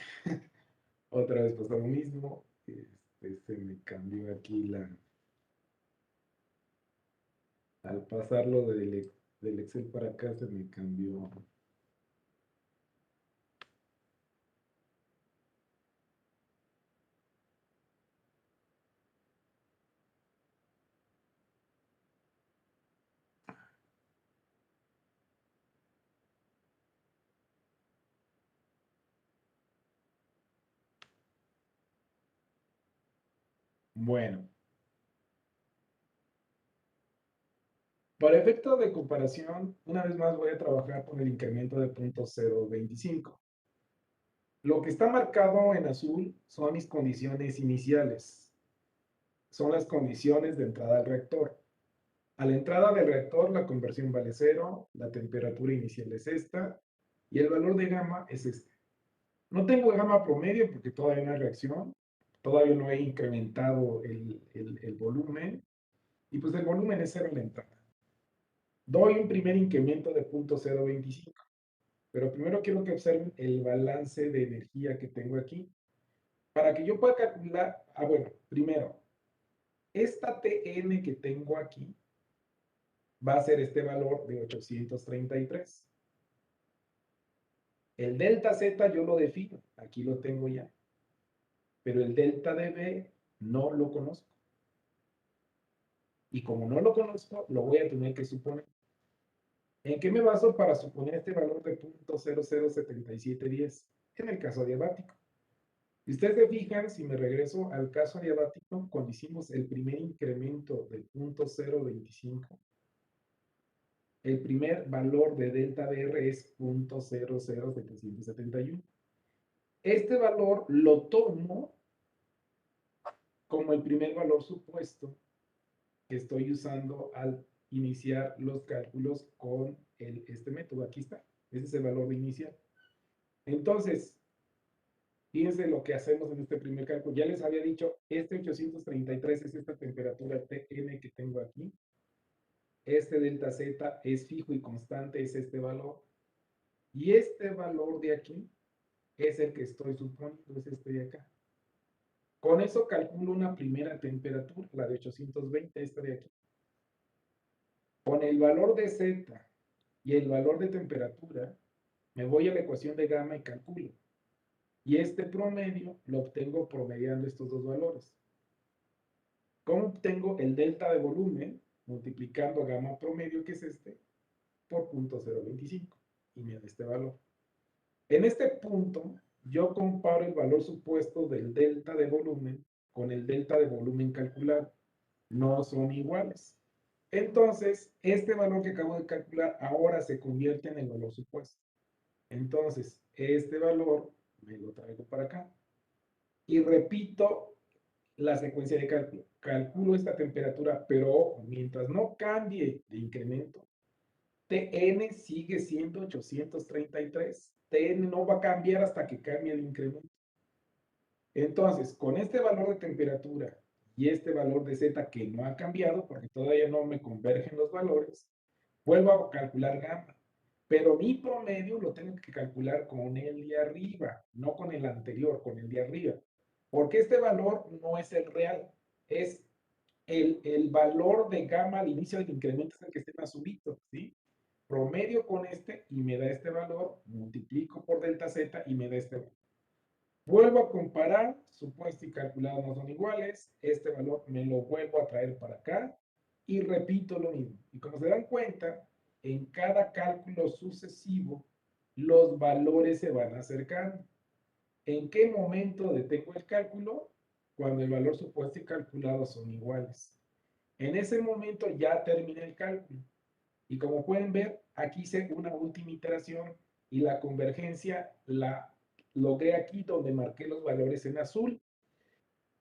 otra vez pasa lo mismo. Se me cambió aquí al pasarlo del Excel para acá, se me cambió. Bueno, para efecto de comparación, una vez más voy a trabajar con el incremento de 0.025. Lo que está marcado en azul son mis condiciones iniciales. Son las condiciones de entrada al reactor. A la entrada del reactor, la conversión vale 0, la temperatura inicial es esta, y el valor de gamma es este. No tengo gamma promedio porque todavía no hay reacción, todavía no he incrementado el volumen, y pues el volumen es 0 en la entrada. Doy un primer incremento de 0.025, pero primero quiero que observen el balance de energía que tengo aquí. Para que yo pueda calcular, bueno, primero, esta Tn que tengo aquí va a ser este valor de 833. El delta Z yo lo defino, aquí lo tengo ya, pero el delta de B no lo conozco. Y como no lo conozco, lo voy a tener que suponer. ¿En qué me baso para suponer este valor de 0.007710? En el caso adiabático. Si ustedes se fijan, si me regreso al caso adiabático, cuando hicimos el primer incremento del 0.025, el primer valor de delta DR es 0.00771. Este valor lo tomo como el primer valor supuesto que estoy usando al iniciar los cálculos con este método. Aquí está. Ese es el valor de inicial. Entonces, fíjense lo que hacemos en este primer cálculo. Ya les había dicho, este 833 es esta temperatura Tn que tengo aquí. Este delta Z es fijo y constante, es este valor. Y este valor de aquí es el que estoy suponiendo, es este de acá. Con eso calculo una primera temperatura, la de 820, esta de aquí. Con el valor de Z y el valor de temperatura, me voy a la ecuación de gamma y calculo. Y este promedio lo obtengo promediando estos dos valores. ¿Cómo obtengo el delta de volumen? Multiplicando gamma promedio, que es este, por 0.025. Y me da este valor. En este punto, yo comparo el valor supuesto del delta de volumen con el delta de volumen calculado. No son iguales. Entonces, este valor que acabo de calcular ahora se convierte en el valor supuesto. Entonces, este valor me lo traigo para acá. Y repito la secuencia de cálculo. Calculo esta temperatura, pero ojo, mientras no cambie de incremento, Tn sigue siendo 833. Tn no va a cambiar hasta que cambie el incremento. Entonces, con este valor de temperatura y este valor de Z que no ha cambiado, porque todavía no me convergen los valores, vuelvo a calcular gamma. Pero mi promedio lo tengo que calcular con el de arriba, no con el anterior, con el de arriba. Porque este valor no es el real, es el valor de gamma al inicio del incremento, es el que esté más azulito, ¿sí? promedio con este y me da este valor, multiplico por delta z y me da este valor. Vuelvo a comparar, supuesto y calculado no son iguales, este valor me lo vuelvo a traer para acá y repito lo mismo. Y como se dan cuenta, en cada cálculo sucesivo, los valores se van acercando. ¿En qué momento detengo el cálculo? Cuando el valor supuesto y calculado son iguales. En ese momento ya terminé el cálculo. Y como pueden ver, aquí hice una última iteración y la convergencia la logré aquí donde marqué los valores en azul.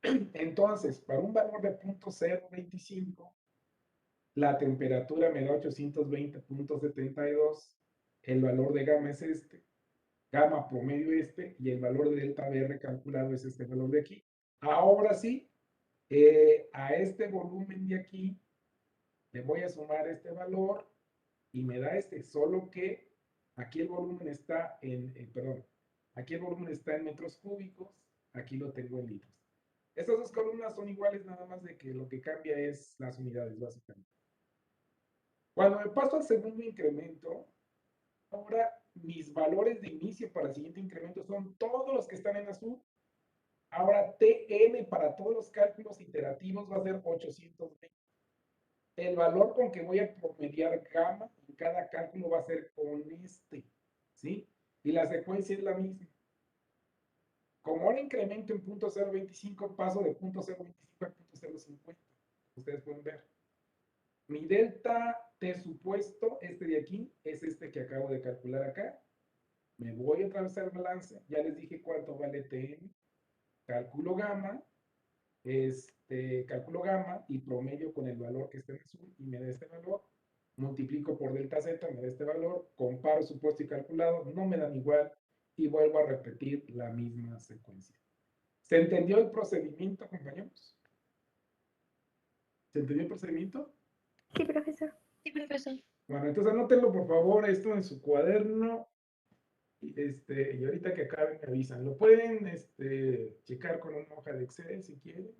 Entonces, para un valor de 0.025, la temperatura me da 820.72, el valor de gamma es este, gamma promedio este, y el valor de delta BR calculado es este valor de aquí. Ahora sí, a este volumen de aquí le voy a sumar este valor y me da este, solo que aquí el volumen está perdón, aquí el volumen está en metros cúbicos, aquí lo tengo en litros. Estas dos columnas son iguales, nada más de que lo que cambia es las unidades, básicamente. Cuando me paso al segundo incremento, ahora mis valores de inicio para el siguiente incremento son todos los que están en azul. Ahora Tm para todos los cálculos iterativos va a ser 820. El valor con que voy a promediar gamma en cada cálculo va a ser con este, ¿sí? Y la secuencia es la misma. Como ahora incremento en 0.025, paso de 0.025 a 0.050. Ustedes pueden ver. Mi delta T supuesto, este de aquí, es este que acabo de calcular acá. Me voy otra vez al balance. Ya les dije cuánto vale Tm. Calculo gamma. Calculo gamma y promedio con el valor que está en azul y me da este valor, multiplico por delta z, me da este valor, comparo supuesto y calculado, no me dan igual y vuelvo a repetir la misma secuencia. ¿Se entendió el procedimiento, compañeros? ¿Se entendió el procedimiento? Sí, profesor. Sí, profesor. Bueno, entonces anótenlo por favor esto en su cuaderno y ahorita que acaben me avisan. Lo pueden checar con una hoja de Excel si quieren.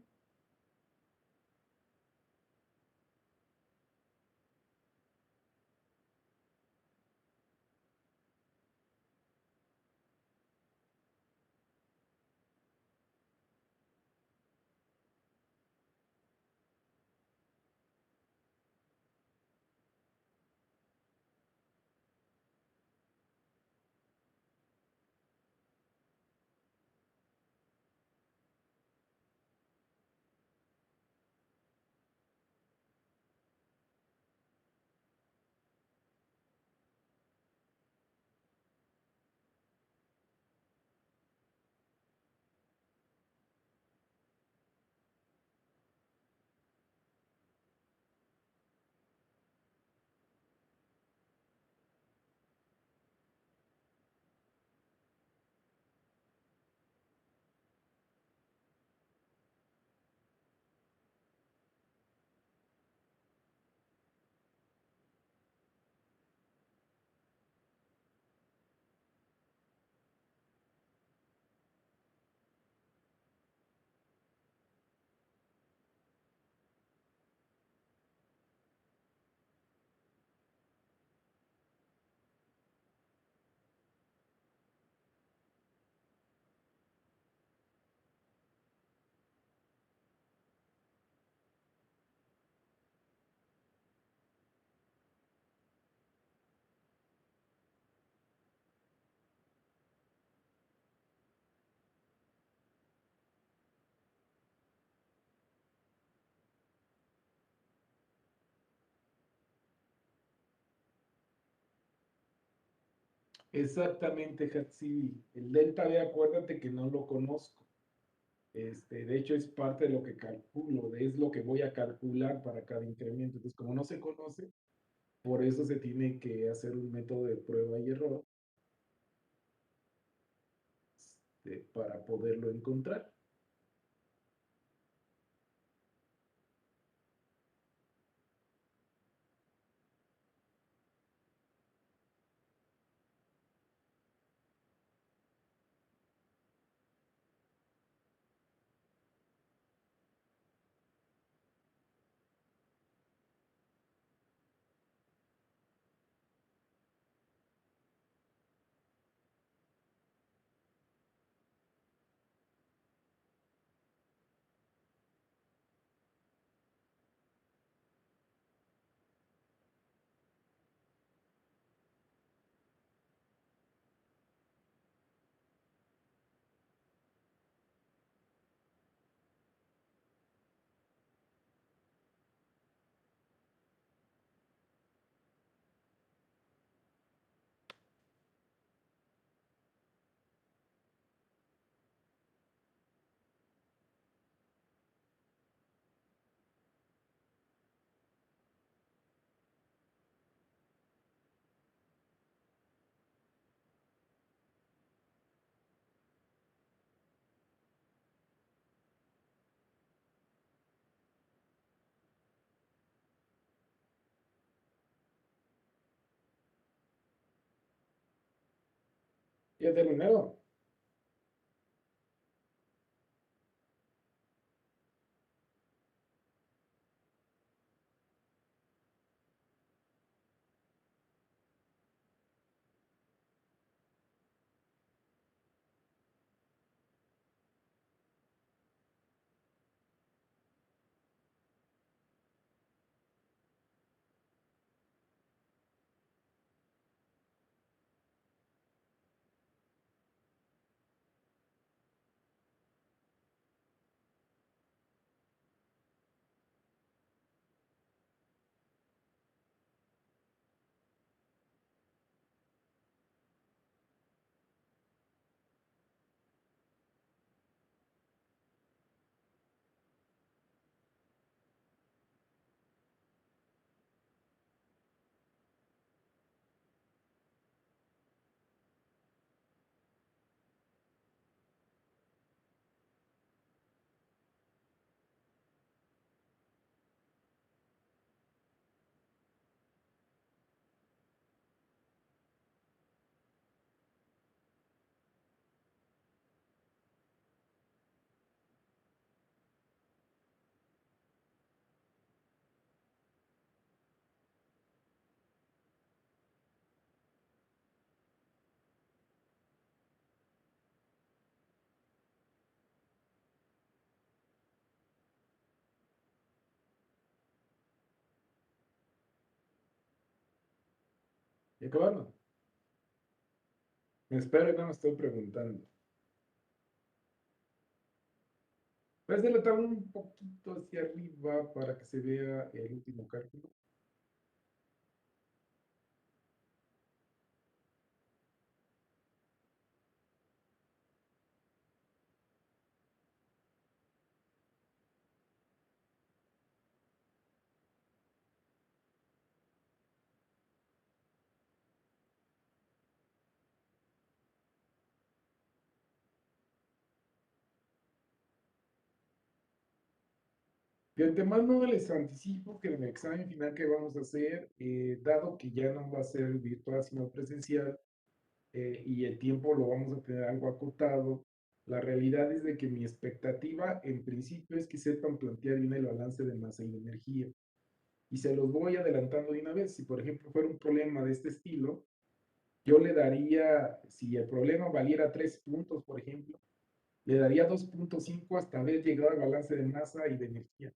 Exactamente, Hatsibi. El delta B, acuérdate que no lo conozco. De hecho, es parte de lo que calculo, es lo que voy a calcular para cada incremento. Entonces, como no se conoce, por eso se tiene que hacer un método de prueba y error para poderlo encontrar. ¿Ya terminaron? ¿Ya acabaron? Me espero y no me estoy preguntando. Puedes delatar un poquito hacia arriba para que se vea el último cálculo. De antemano les anticipo que en el examen final que vamos a hacer, dado que ya no va a ser virtual sino presencial, y el tiempo lo vamos a tener algo acotado, la realidad es de que mi expectativa en principio es que sepan plantear bien el balance de masa y de energía. Y se los voy adelantando de una vez. Si por ejemplo fuera un problema de este estilo, yo le daría, si el problema valiera 3 puntos, por ejemplo, le daría 2.5 hasta haber llegado al balance de masa y de energía.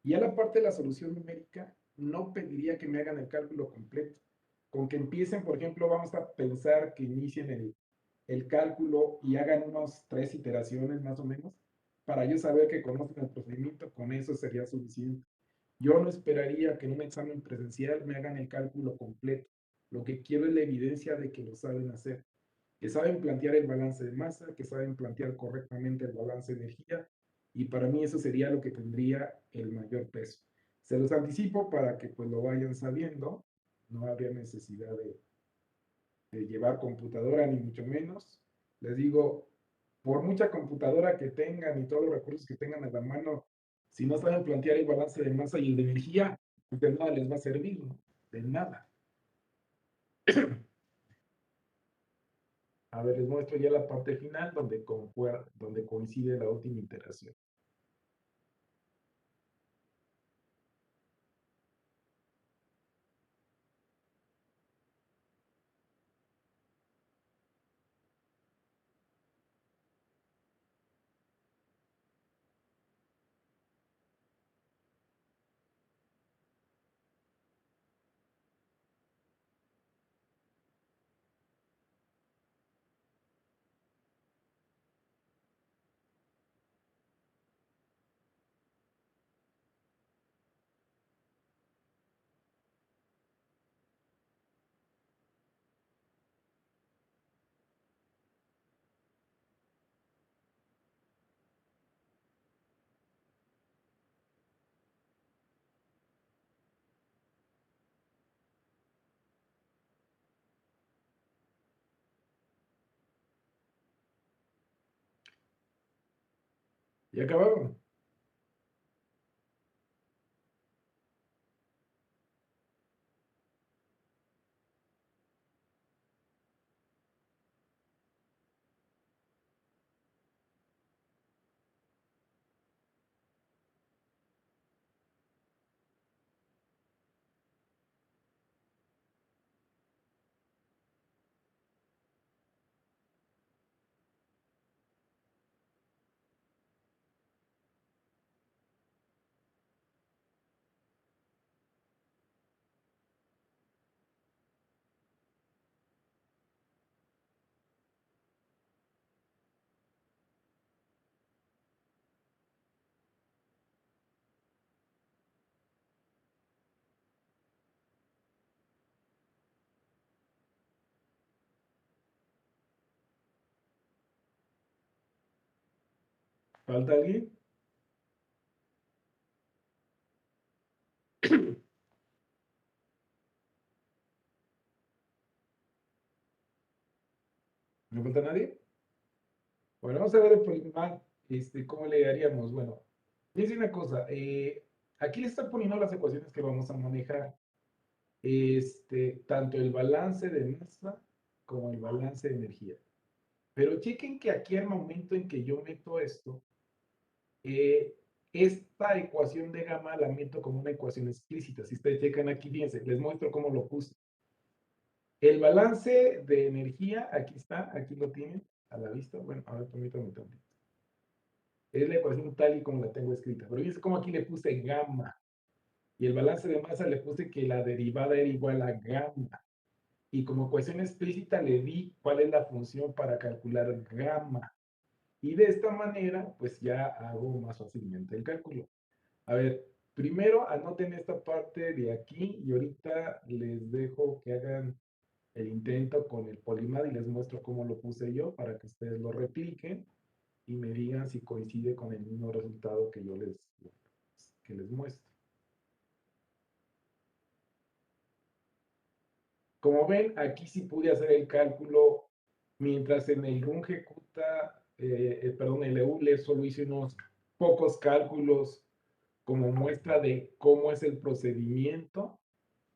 Y a la parte de la solución numérica, no pediría que me hagan el cálculo completo. Con que empiecen, por ejemplo, vamos a pensar que inicien el cálculo y hagan unas 3 iteraciones más o menos, para yo saber que conocen el procedimiento, con eso sería suficiente. Yo no esperaría que en un examen presencial me hagan el cálculo completo. Lo que quiero es la evidencia de que lo saben hacer, que saben plantear el balance de masa, que saben plantear correctamente el balance de energía, y para mí eso sería lo que tendría el mayor peso. Se los anticipo para que pues lo vayan sabiendo, no habría necesidad de llevar computadora ni mucho menos. Les digo, por mucha computadora que tengan y todos los recursos que tengan a la mano, si no saben plantear el balance de masa y el de energía, de nada les va a servir, ¿no? De nada. A ver, les muestro ya la parte final donde coincide la última iteración. ¿Y acabaron? ¿Falta alguien? ¿No falta nadie? Bueno, vamos a ver el polinomial, cómo le haríamos. Bueno, fíjense una cosa, aquí le están poniendo las ecuaciones que vamos a manejar. Tanto el balance de masa como el balance de energía. Pero chequen que aquí al momento en que yo meto esto, esta ecuación de gamma la meto como una ecuación explícita. Si ustedes checan aquí, fíjense, les muestro cómo lo puse. El balance de energía, aquí está, aquí lo tienen a la vista. Bueno, a ver, permítanme tantito. Es la ecuación tal y como la tengo escrita. Pero fíjense cómo aquí le puse gamma. Y el balance de masa le puse que la derivada era igual a gamma. Y como ecuación explícita le di cuál es la función para calcular gamma. Y de esta manera, pues ya hago más fácilmente el cálculo. A ver, primero anoten esta parte de aquí y ahorita les dejo que hagan el intento con el Polymath y les muestro cómo lo puse yo para que ustedes lo repliquen y me digan si coincide con el mismo resultado que yo les muestro. Como ven, aquí sí pude hacer el cálculo, mientras en el RUN ejecuta, perdón, el EULE solo hice unos pocos cálculos como muestra de cómo es el procedimiento.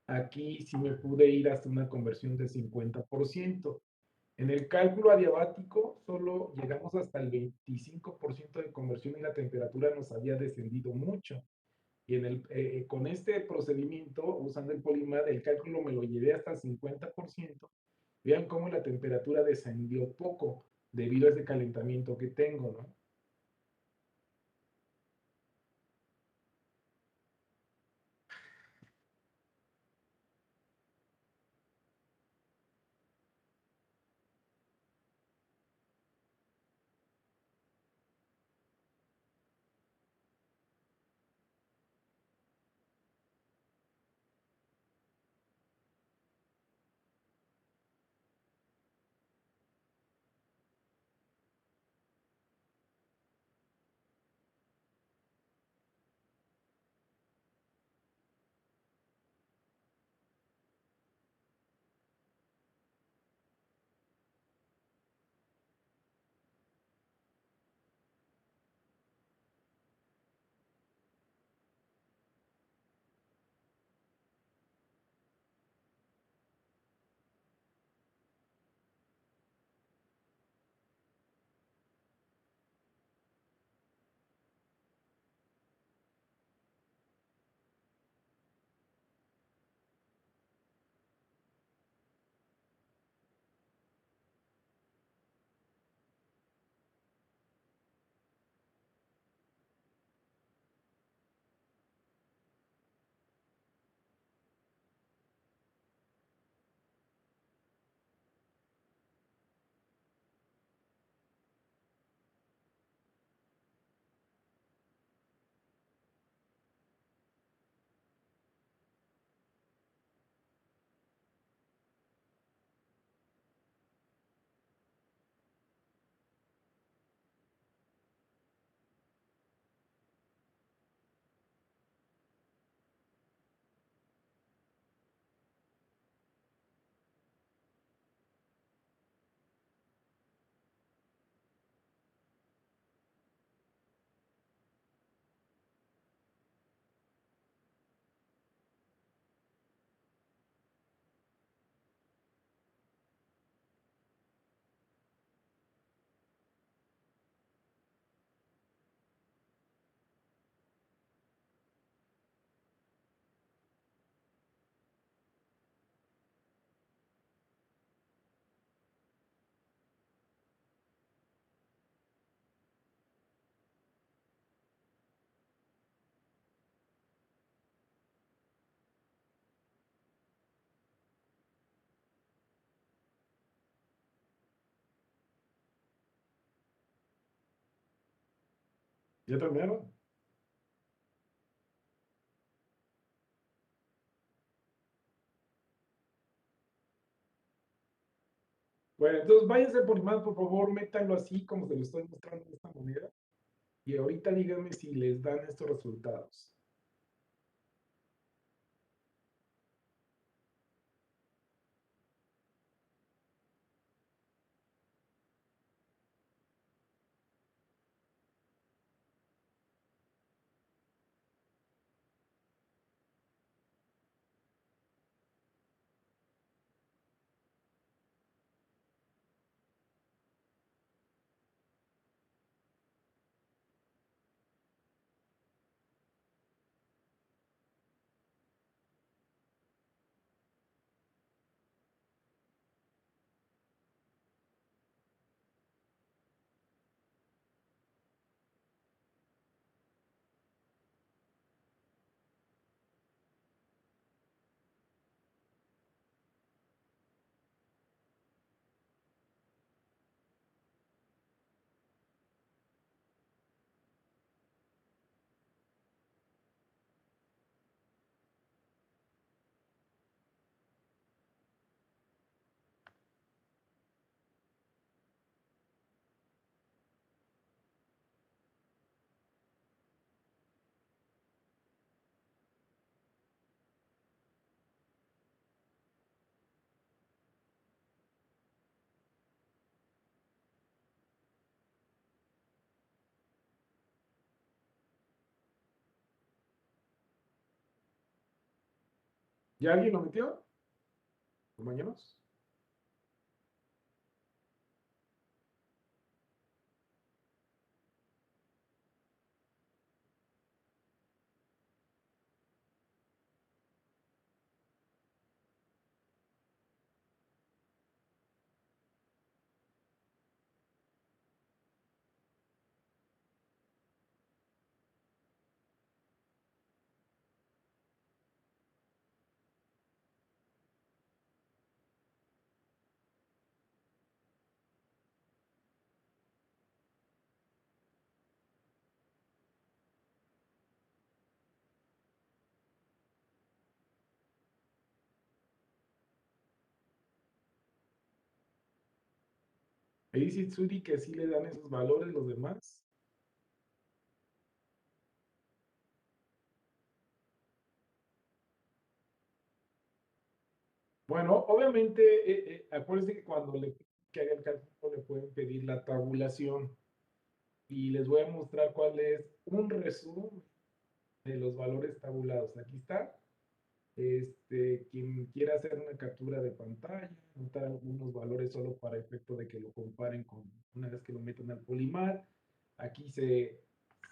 Aquí sí me pude ir hasta una conversión de 50%. En el cálculo adiabático solo llegamos hasta el 25% de conversión y la temperatura nos había descendido mucho. Y con este procedimiento, usando el Polymath, el cálculo me lo llevé hasta el 50%. Vean cómo la temperatura descendió poco debido a ese calentamiento que tengo, ¿no? ¿Ya terminaron? Bueno, entonces váyanse por más, por favor, métanlo así como se lo estoy mostrando de esta manera. Y ahorita díganme si les dan estos resultados. ¿Ya alguien lo metió? Compañeros. Me dice Tsuri que sí le dan esos valores los demás. Bueno, obviamente, acuérdense que cuando que haga el cálculo le pueden pedir la tabulación y les voy a mostrar cuál es un resumen de los valores tabulados. Aquí está. Quien quiera hacer una captura de pantalla, anotar algunos valores solo para efecto de que lo comparen con una vez que lo metan al Polymath. Aquí se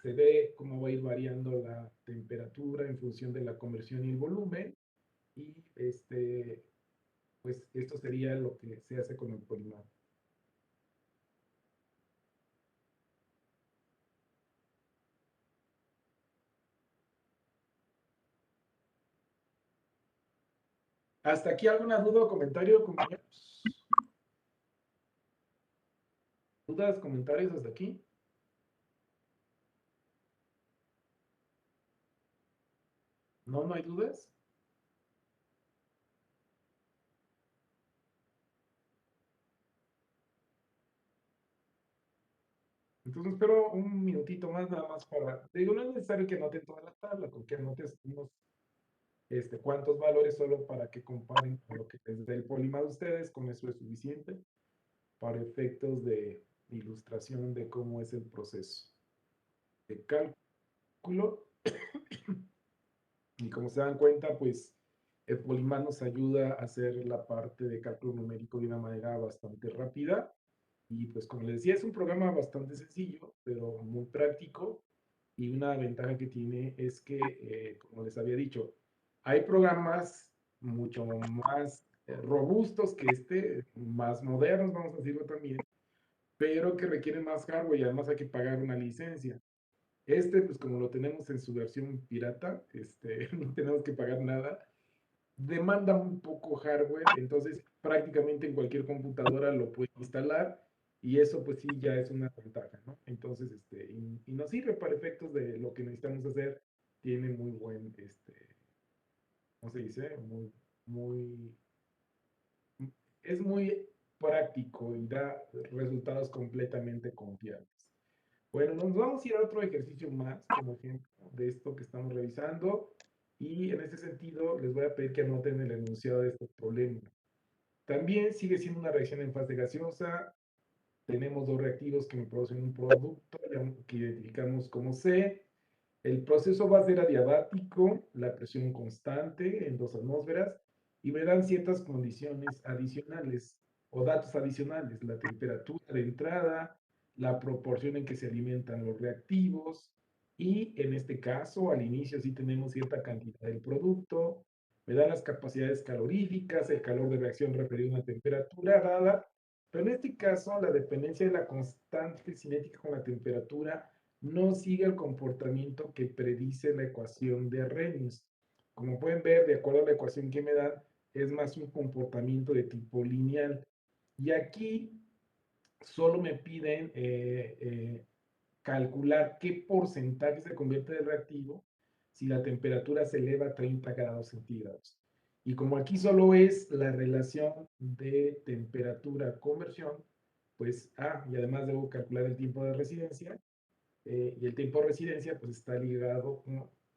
ve cómo va a ir variando la temperatura en función de la conversión y el volumen. Y pues esto sería lo que se hace con el Polymath. ¿Hasta aquí alguna duda o comentario, compañeros? ¿Dudas, comentarios hasta aquí? ¿No, no hay dudas? Entonces espero un minutito más nada más para... Digo, no es necesario que anoten toda la tabla, con que anotes unos cuántos valores solo para que comparen con lo que les dé el Polymath de ustedes, con eso es suficiente para efectos de ilustración de cómo es el proceso de cálculo. Y como se dan cuenta, pues el Polymath nos ayuda a hacer la parte de cálculo numérico de una manera bastante rápida. Y pues como les decía, es un programa bastante sencillo, pero muy práctico. Y una ventaja que tiene es que, como les había dicho, hay programas mucho más robustos que más modernos, vamos a decirlo también, pero que requieren más hardware y además hay que pagar una licencia. Pues como lo tenemos en su versión pirata, no tenemos que pagar nada, demanda un poco hardware, entonces prácticamente en cualquier computadora lo puede instalar y eso pues sí ya es una ventaja, ¿no? Entonces, y nos sirve para efectos de lo que necesitamos hacer, tiene muy buen, ¿cómo se dice? Muy, es muy práctico y da resultados completamente confiables. Bueno, nos vamos a ir a otro ejercicio más, como ejemplo de esto que estamos revisando. Y en este sentido, les voy a pedir que anoten el enunciado de este problema. También sigue siendo una reacción en fase gaseosa. Tenemos dos reactivos que me producen un producto que identificamos como C. El proceso va a ser adiabático, la presión constante en 2 atmósferas, y me dan ciertas condiciones adicionales o datos adicionales, la temperatura de entrada, la proporción en que se alimentan los reactivos, y en este caso, al inicio sí tenemos cierta cantidad del producto, me dan las capacidades caloríficas, el calor de reacción referido a una temperatura dada, pero en este caso la dependencia de la constante cinética con la temperatura no sigue el comportamiento que predice la ecuación de Arrhenius. Como pueden ver, de acuerdo a la ecuación que me dan, es más un comportamiento de tipo lineal. Y aquí solo me piden calcular qué porcentaje se convierte de reactivo si la temperatura se eleva a 30 grados centígrados. Y como aquí solo es la relación de temperatura-conversión, pues, y además debo calcular el tiempo de residencia, y el tiempo de residencia pues está ligado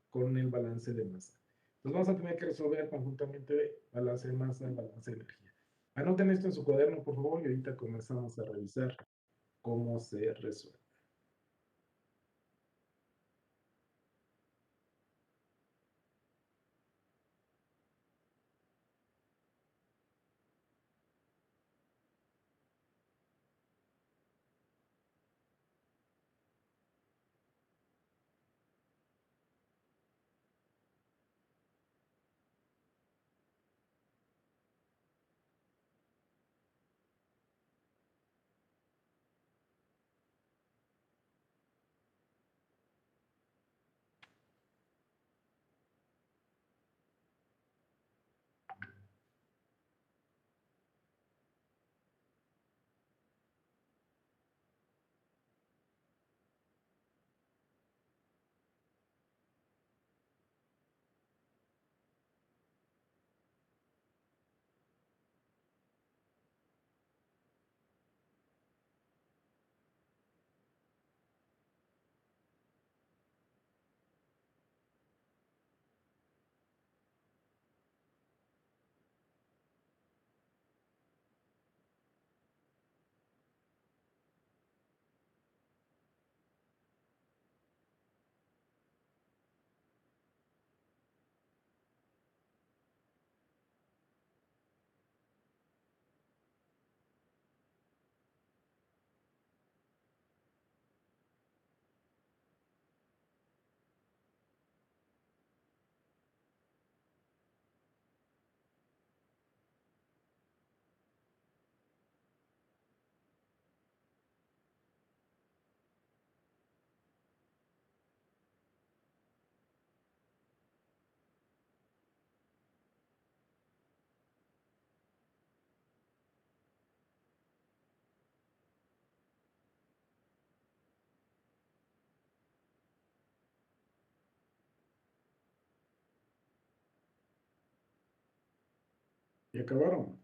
con el balance de masa. Entonces vamos a tener que resolver conjuntamente balance de masa y balance de energía. Anoten esto en su cuaderno, por favor, y ahorita comenzamos a revisar cómo se resuelve. ¿Y acabaron?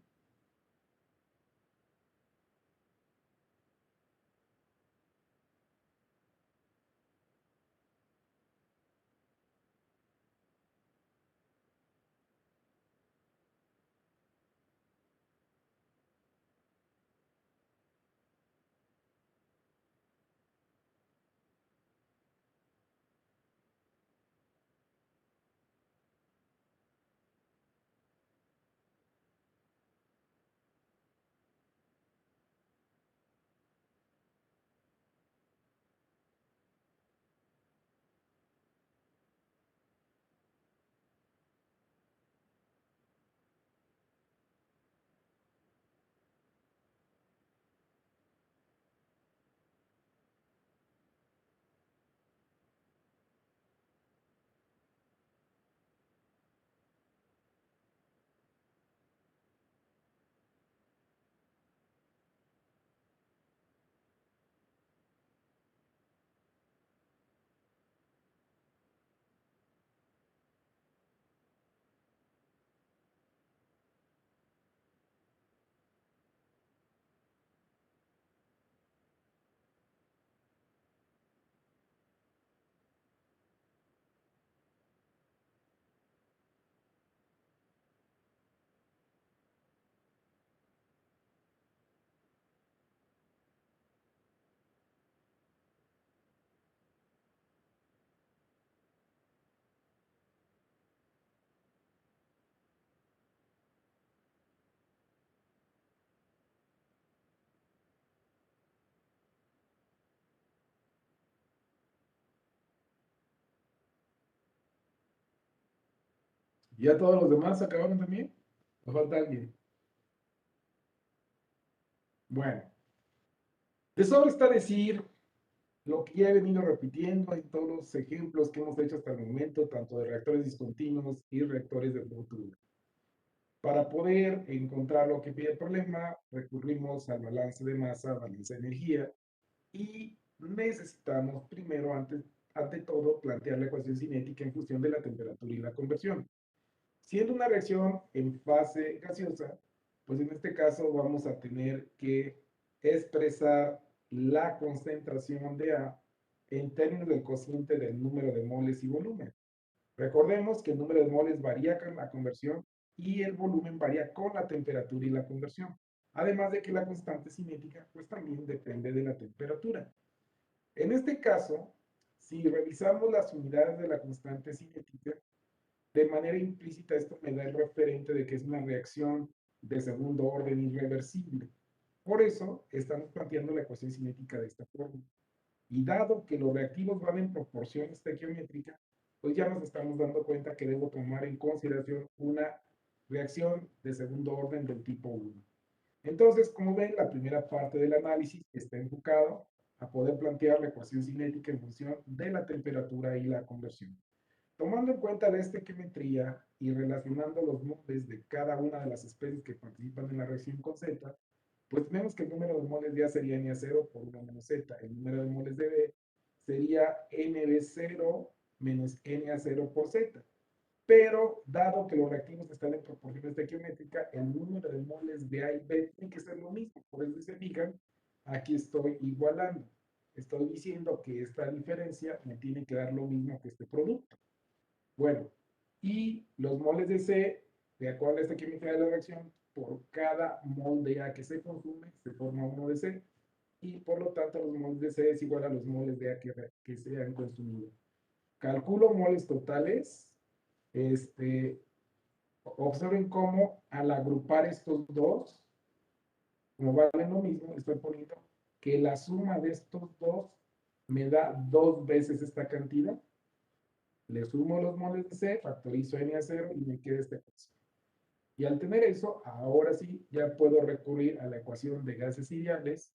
¿Ya todos los demás acabaron también? ¿O falta alguien? Bueno, de sobra está decir lo que ya he venido repitiendo en todos los ejemplos que hemos hecho hasta el momento, tanto de reactores discontinuos y reactores de futuro. Para poder encontrar lo que pide el problema, recurrimos al balance de masa, balance de energía, y necesitamos primero, ante todo, plantear la ecuación cinética en función de la temperatura y la conversión. Siendo una reacción en fase gaseosa, pues en este caso vamos a tener que expresar la concentración de A en términos del cociente del número de moles y volumen. Recordemos que el número de moles varía con la conversión y el volumen varía con la temperatura y la conversión. Además de que la constante cinética pues también depende de la temperatura. En este caso, si revisamos las unidades de la constante cinética, de manera implícita esto me da el referente de que es una reacción de segundo orden irreversible. Por eso estamos planteando la ecuación cinética de esta forma. Y dado que los reactivos van en proporción estequiométrica, pues ya nos estamos dando cuenta que debo tomar en consideración una reacción de segundo orden del tipo 1. Entonces, como ven, la primera parte del análisis está enfocado a poder plantear la ecuación cinética en función de la temperatura y la conversión. Tomando en cuenta la estequiometría y relacionando los moles de cada una de las especies que participan en la reacción con Z, pues tenemos que el número de moles de A sería Na0 por 1 menos Z. El número de moles de B sería NB0 menos Na0 por Z. Pero, dado que los reactivos están en proporción estequiométrica, el número de moles de A y B tiene que ser lo mismo. Por eso, si se fijan, aquí estoy igualando. Estoy diciendo que esta diferencia me tiene que dar lo mismo que este producto. Bueno, y los moles de C, de acuerdo a esta química de la reacción, por cada mol de A que se consume, se forma uno de C, y por lo tanto los moles de C es igual a los moles de A que se han consumido. Calculo moles totales. Observen cómo al agrupar estos dos, como valen lo mismo, estoy poniendo que la suma de estos dos me da 2 veces esta cantidad. Le sumo los moles de C, factorizo Na0 y me queda esta ecuación. Y al tener eso, ahora sí, ya puedo recurrir a la ecuación de gases ideales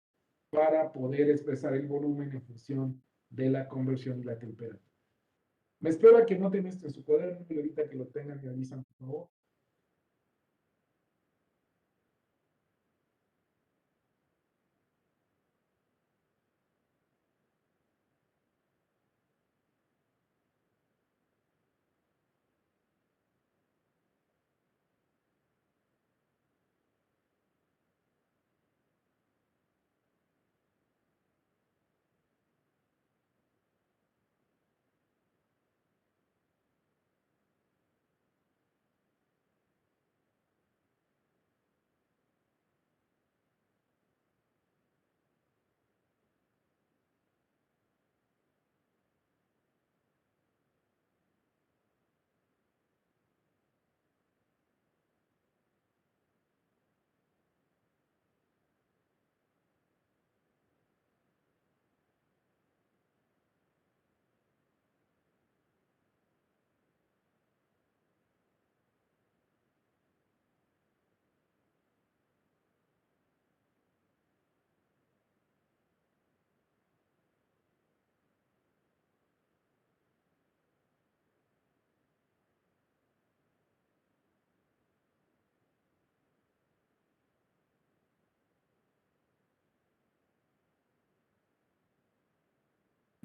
para poder expresar el volumen en función de la conversión y la temperatura. Me espero a que noten esto en su cuaderno y ahorita que lo tengan me avisan, por favor.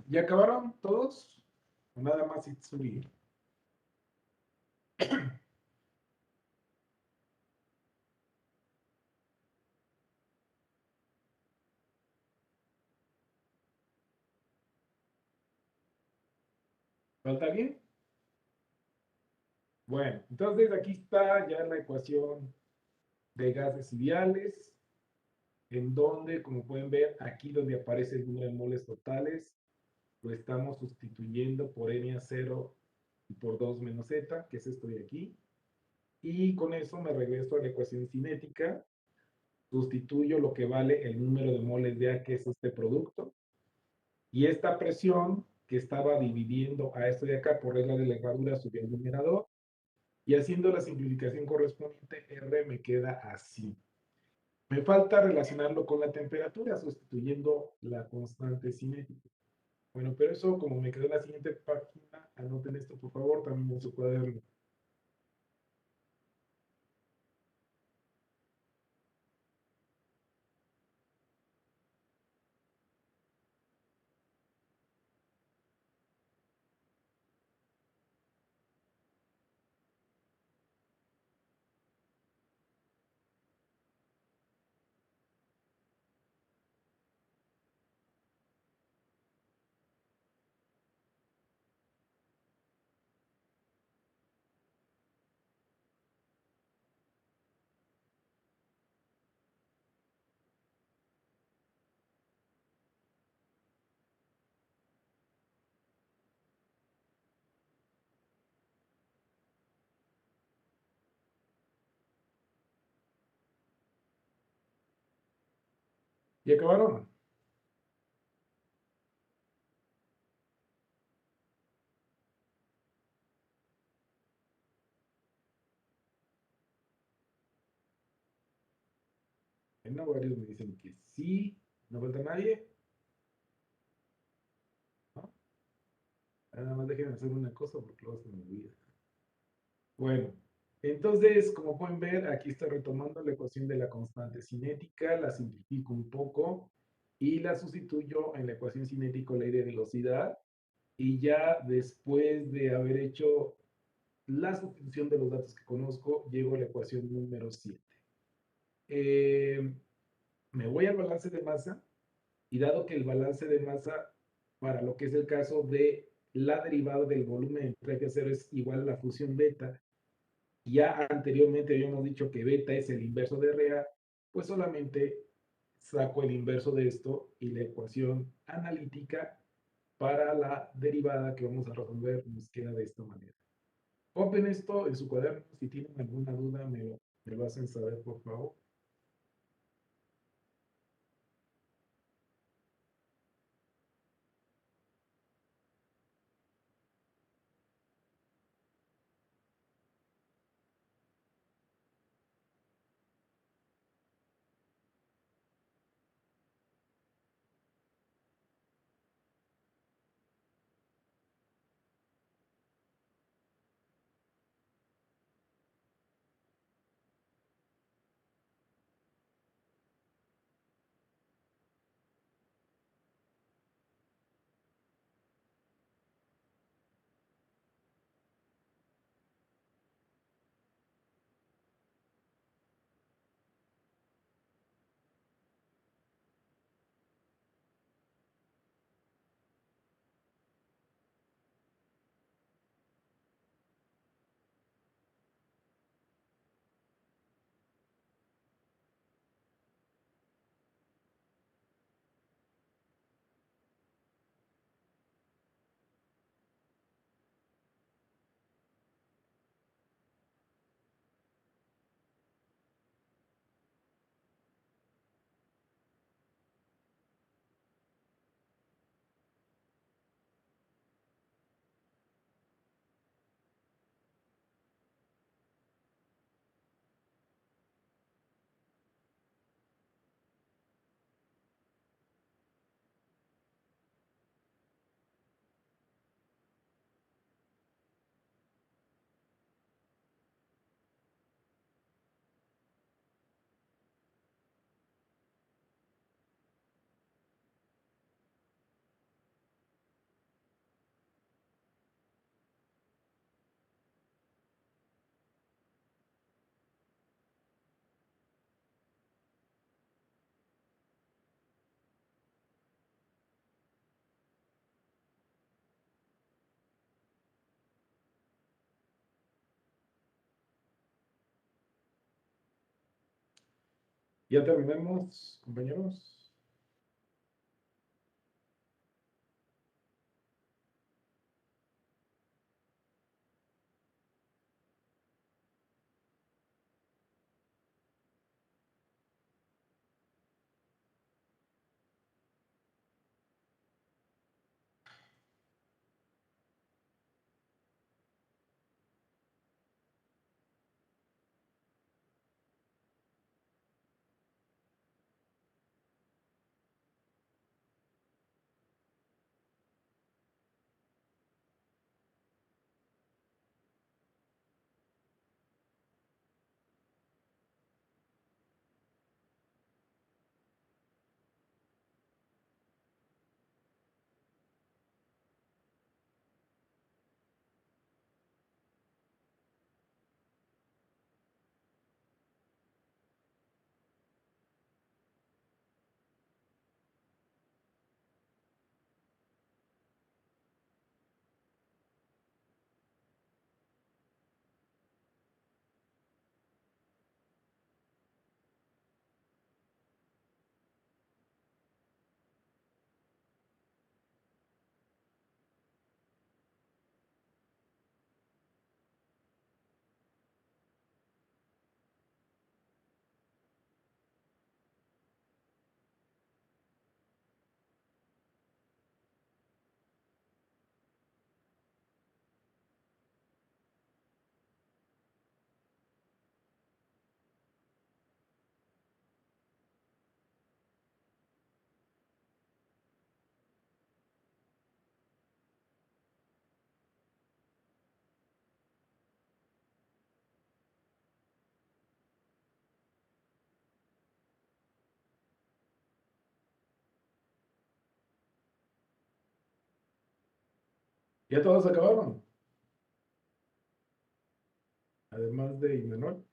¿Ya acabaron todos? ¿O nada más subir? ¿Falta alguien? Bueno, entonces aquí está ya la ecuación de gases ideales, en donde, como pueden ver, aquí donde aparece el número de moles totales, lo estamos sustituyendo por Na0 y por 2 menos Z, que es esto de aquí. Y con eso me regreso a la ecuación cinética, sustituyo lo que vale el número de moles de A, que es este producto, y esta presión que estaba dividiendo a esto de acá por regla de levadura subió al numerador, Y haciendo la simplificación correspondiente, R me queda así. Me falta relacionarlo con la temperatura, sustituyendo la constante cinética. Bueno, pero eso, como me quedó en la siguiente página, anoten esto por favor, también en su cuaderno. ¿Y acabaron? Bueno, varios me dicen que sí. ¿No falta nadie? ¿No? Nada más déjenme hacer una cosa porque luego se me olvida. Bueno, entonces, como pueden ver, aquí estoy retomando la ecuación de la constante cinética, la simplifico un poco y la sustituyo en la ecuación cinética ley de velocidad. Y ya después de haber hecho la sustitución de los datos que conozco, llego a la ecuación número 7. Me voy al balance de masa y dado que el balance de masa, para lo que es el caso de la derivada del volumen entre F cero es igual a la función beta, ya anteriormente habíamos dicho que beta es el inverso de RA, pues solamente saco el inverso de esto y la ecuación analítica para la derivada que vamos a resolver nos queda de esta manera. Copen esto en su cuaderno, si tienen alguna duda me lo hacen saber por favor. Ya terminamos, compañeros. ¿Ya todos acabaron? Además de Imanol.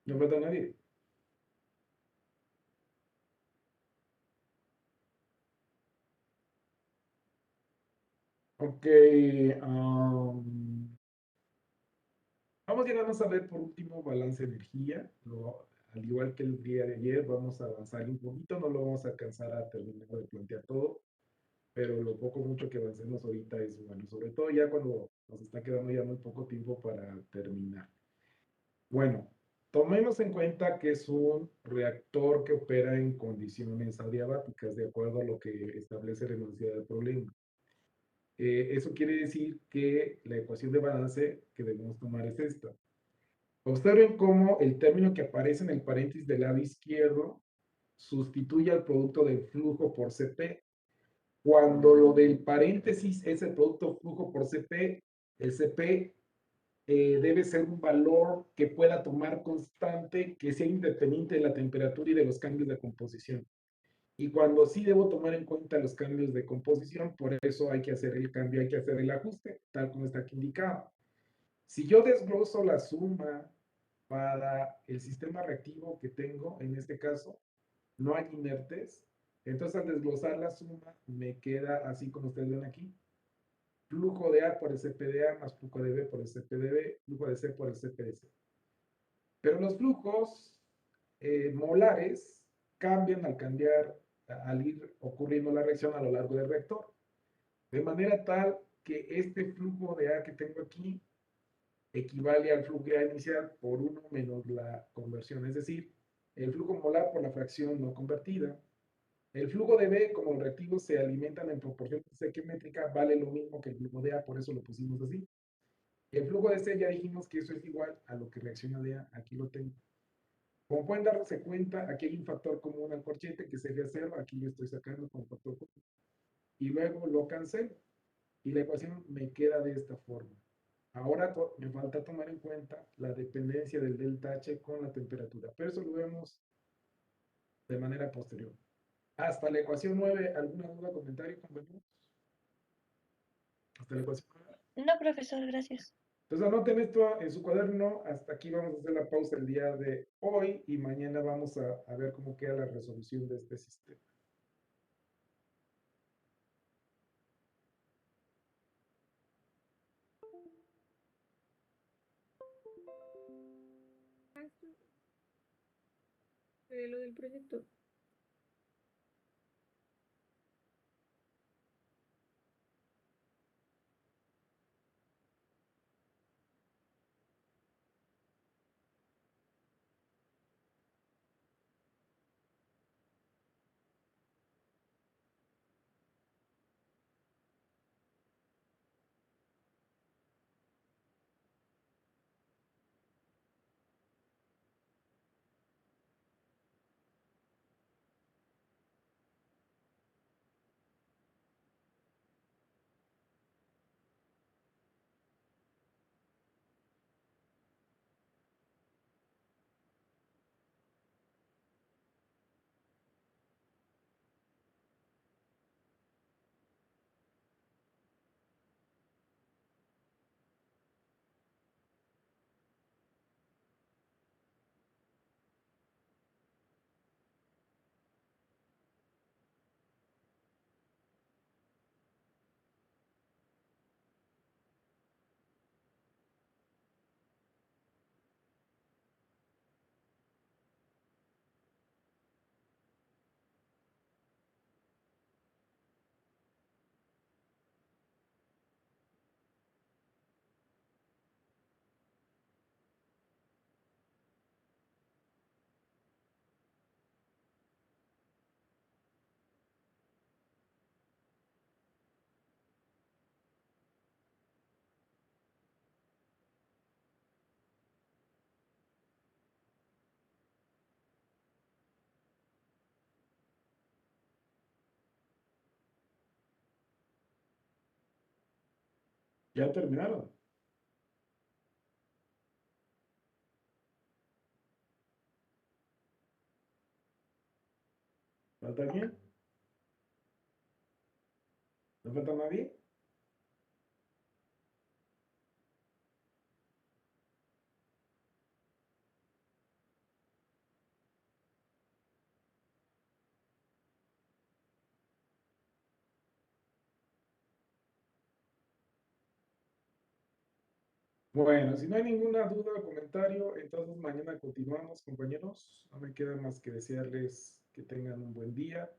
No falta nadie. Ok. Vamos llegando a ver por último balance de energía. Al igual que el día de ayer, vamos a avanzar un poquito. No lo vamos a alcanzar a terminar de plantear todo, pero lo poco mucho que avancemos ahorita es bueno, sobre todo ya cuando nos está quedando ya muy poco tiempo para terminar. Bueno, tomemos en cuenta que es un reactor que opera en condiciones adiabáticas, de acuerdo a lo que establece la enunciado del problema. Eso quiere decir que la ecuación de balance que debemos tomar es esta. Observen cómo el término que aparece en el paréntesis del lado izquierdo sustituye al producto del flujo por Cp. Cuando lo del paréntesis es el producto flujo por Cp, el Cp debe ser un valor que pueda tomar constante, que sea independiente de la temperatura y de los cambios de composición. Y cuando sí debo tomar en cuenta los cambios de composición, por eso hay que hacer el cambio, hay que hacer el ajuste, tal como está aquí indicado. Si yo desgloso la suma para el sistema reactivo que tengo, en este caso, no hay inertes, entonces al desglosar la suma me queda así como ustedes ven aquí. Flujo de A por el Cp de A más flujo de B por el Cp de B, flujo de C por el Cp de C. Pero los flujos molares cambian al ir ocurriendo la reacción a lo largo del reactor. De manera tal que este flujo de A que tengo aquí equivale al flujo de A inicial por 1 menos la conversión, es decir, el flujo molar por la fracción no convertida. El flujo de B, como los reactivos se alimentan en proporción estequiométrica, vale lo mismo que el flujo de A, por eso lo pusimos así. El flujo de C ya dijimos que eso es igual a lo que reacciona de A, aquí lo tengo. Como pueden darse cuenta, aquí hay un factor común al corchete que sería 0, aquí yo estoy sacando con factor común. Y luego lo cancelo. Y la ecuación me queda de esta forma. Ahora me falta tomar en cuenta la dependencia del delta H con la temperatura, pero eso lo vemos de manera posterior. Hasta la ecuación 9, ¿alguna duda, comentario, compañeros? Hasta la ecuación 9. No, profesor, gracias. Entonces anoten esto en su cuaderno. Hasta aquí vamos a hacer la pausa el día de hoy y mañana vamos a ver cómo queda la resolución de este sistema. Lo del proyecto. ¿Ya terminaron? ¿Falta alguien? ¿No falta nadie? Bueno, si no hay ninguna duda o comentario, entonces mañana continuamos, compañeros. No me queda más que desearles que tengan un buen día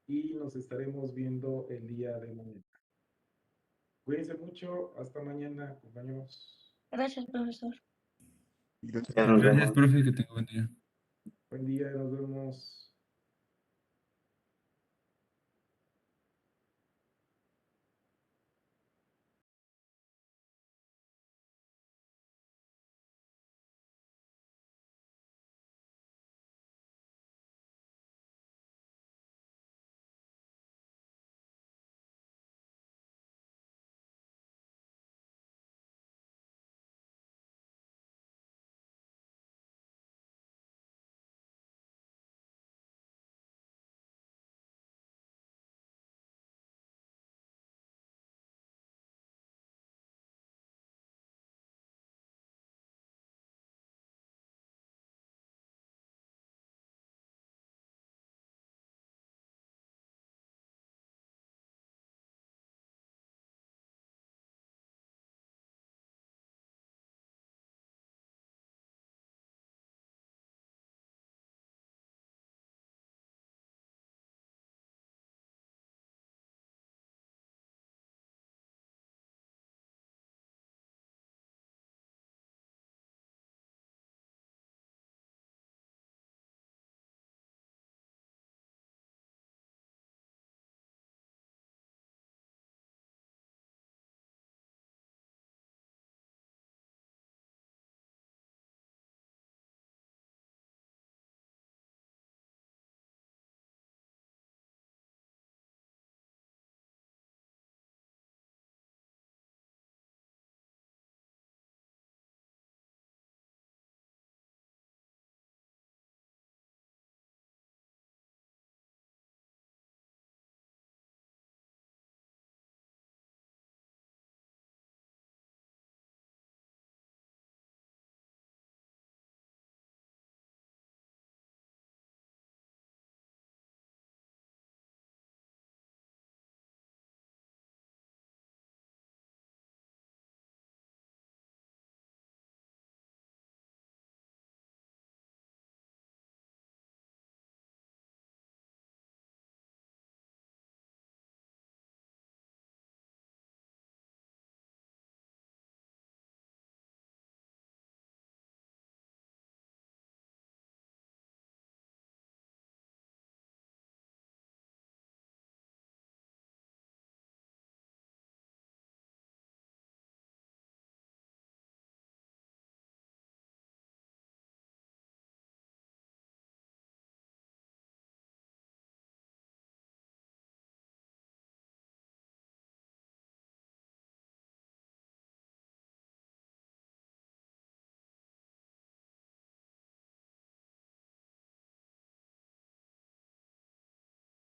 y nos estaremos viendo el día de mañana. Cuídense mucho. Hasta mañana, compañeros. Gracias, profesor. Ya nos Gracias, vemos. profe, que tenga buen día. Buen día, nos vemos.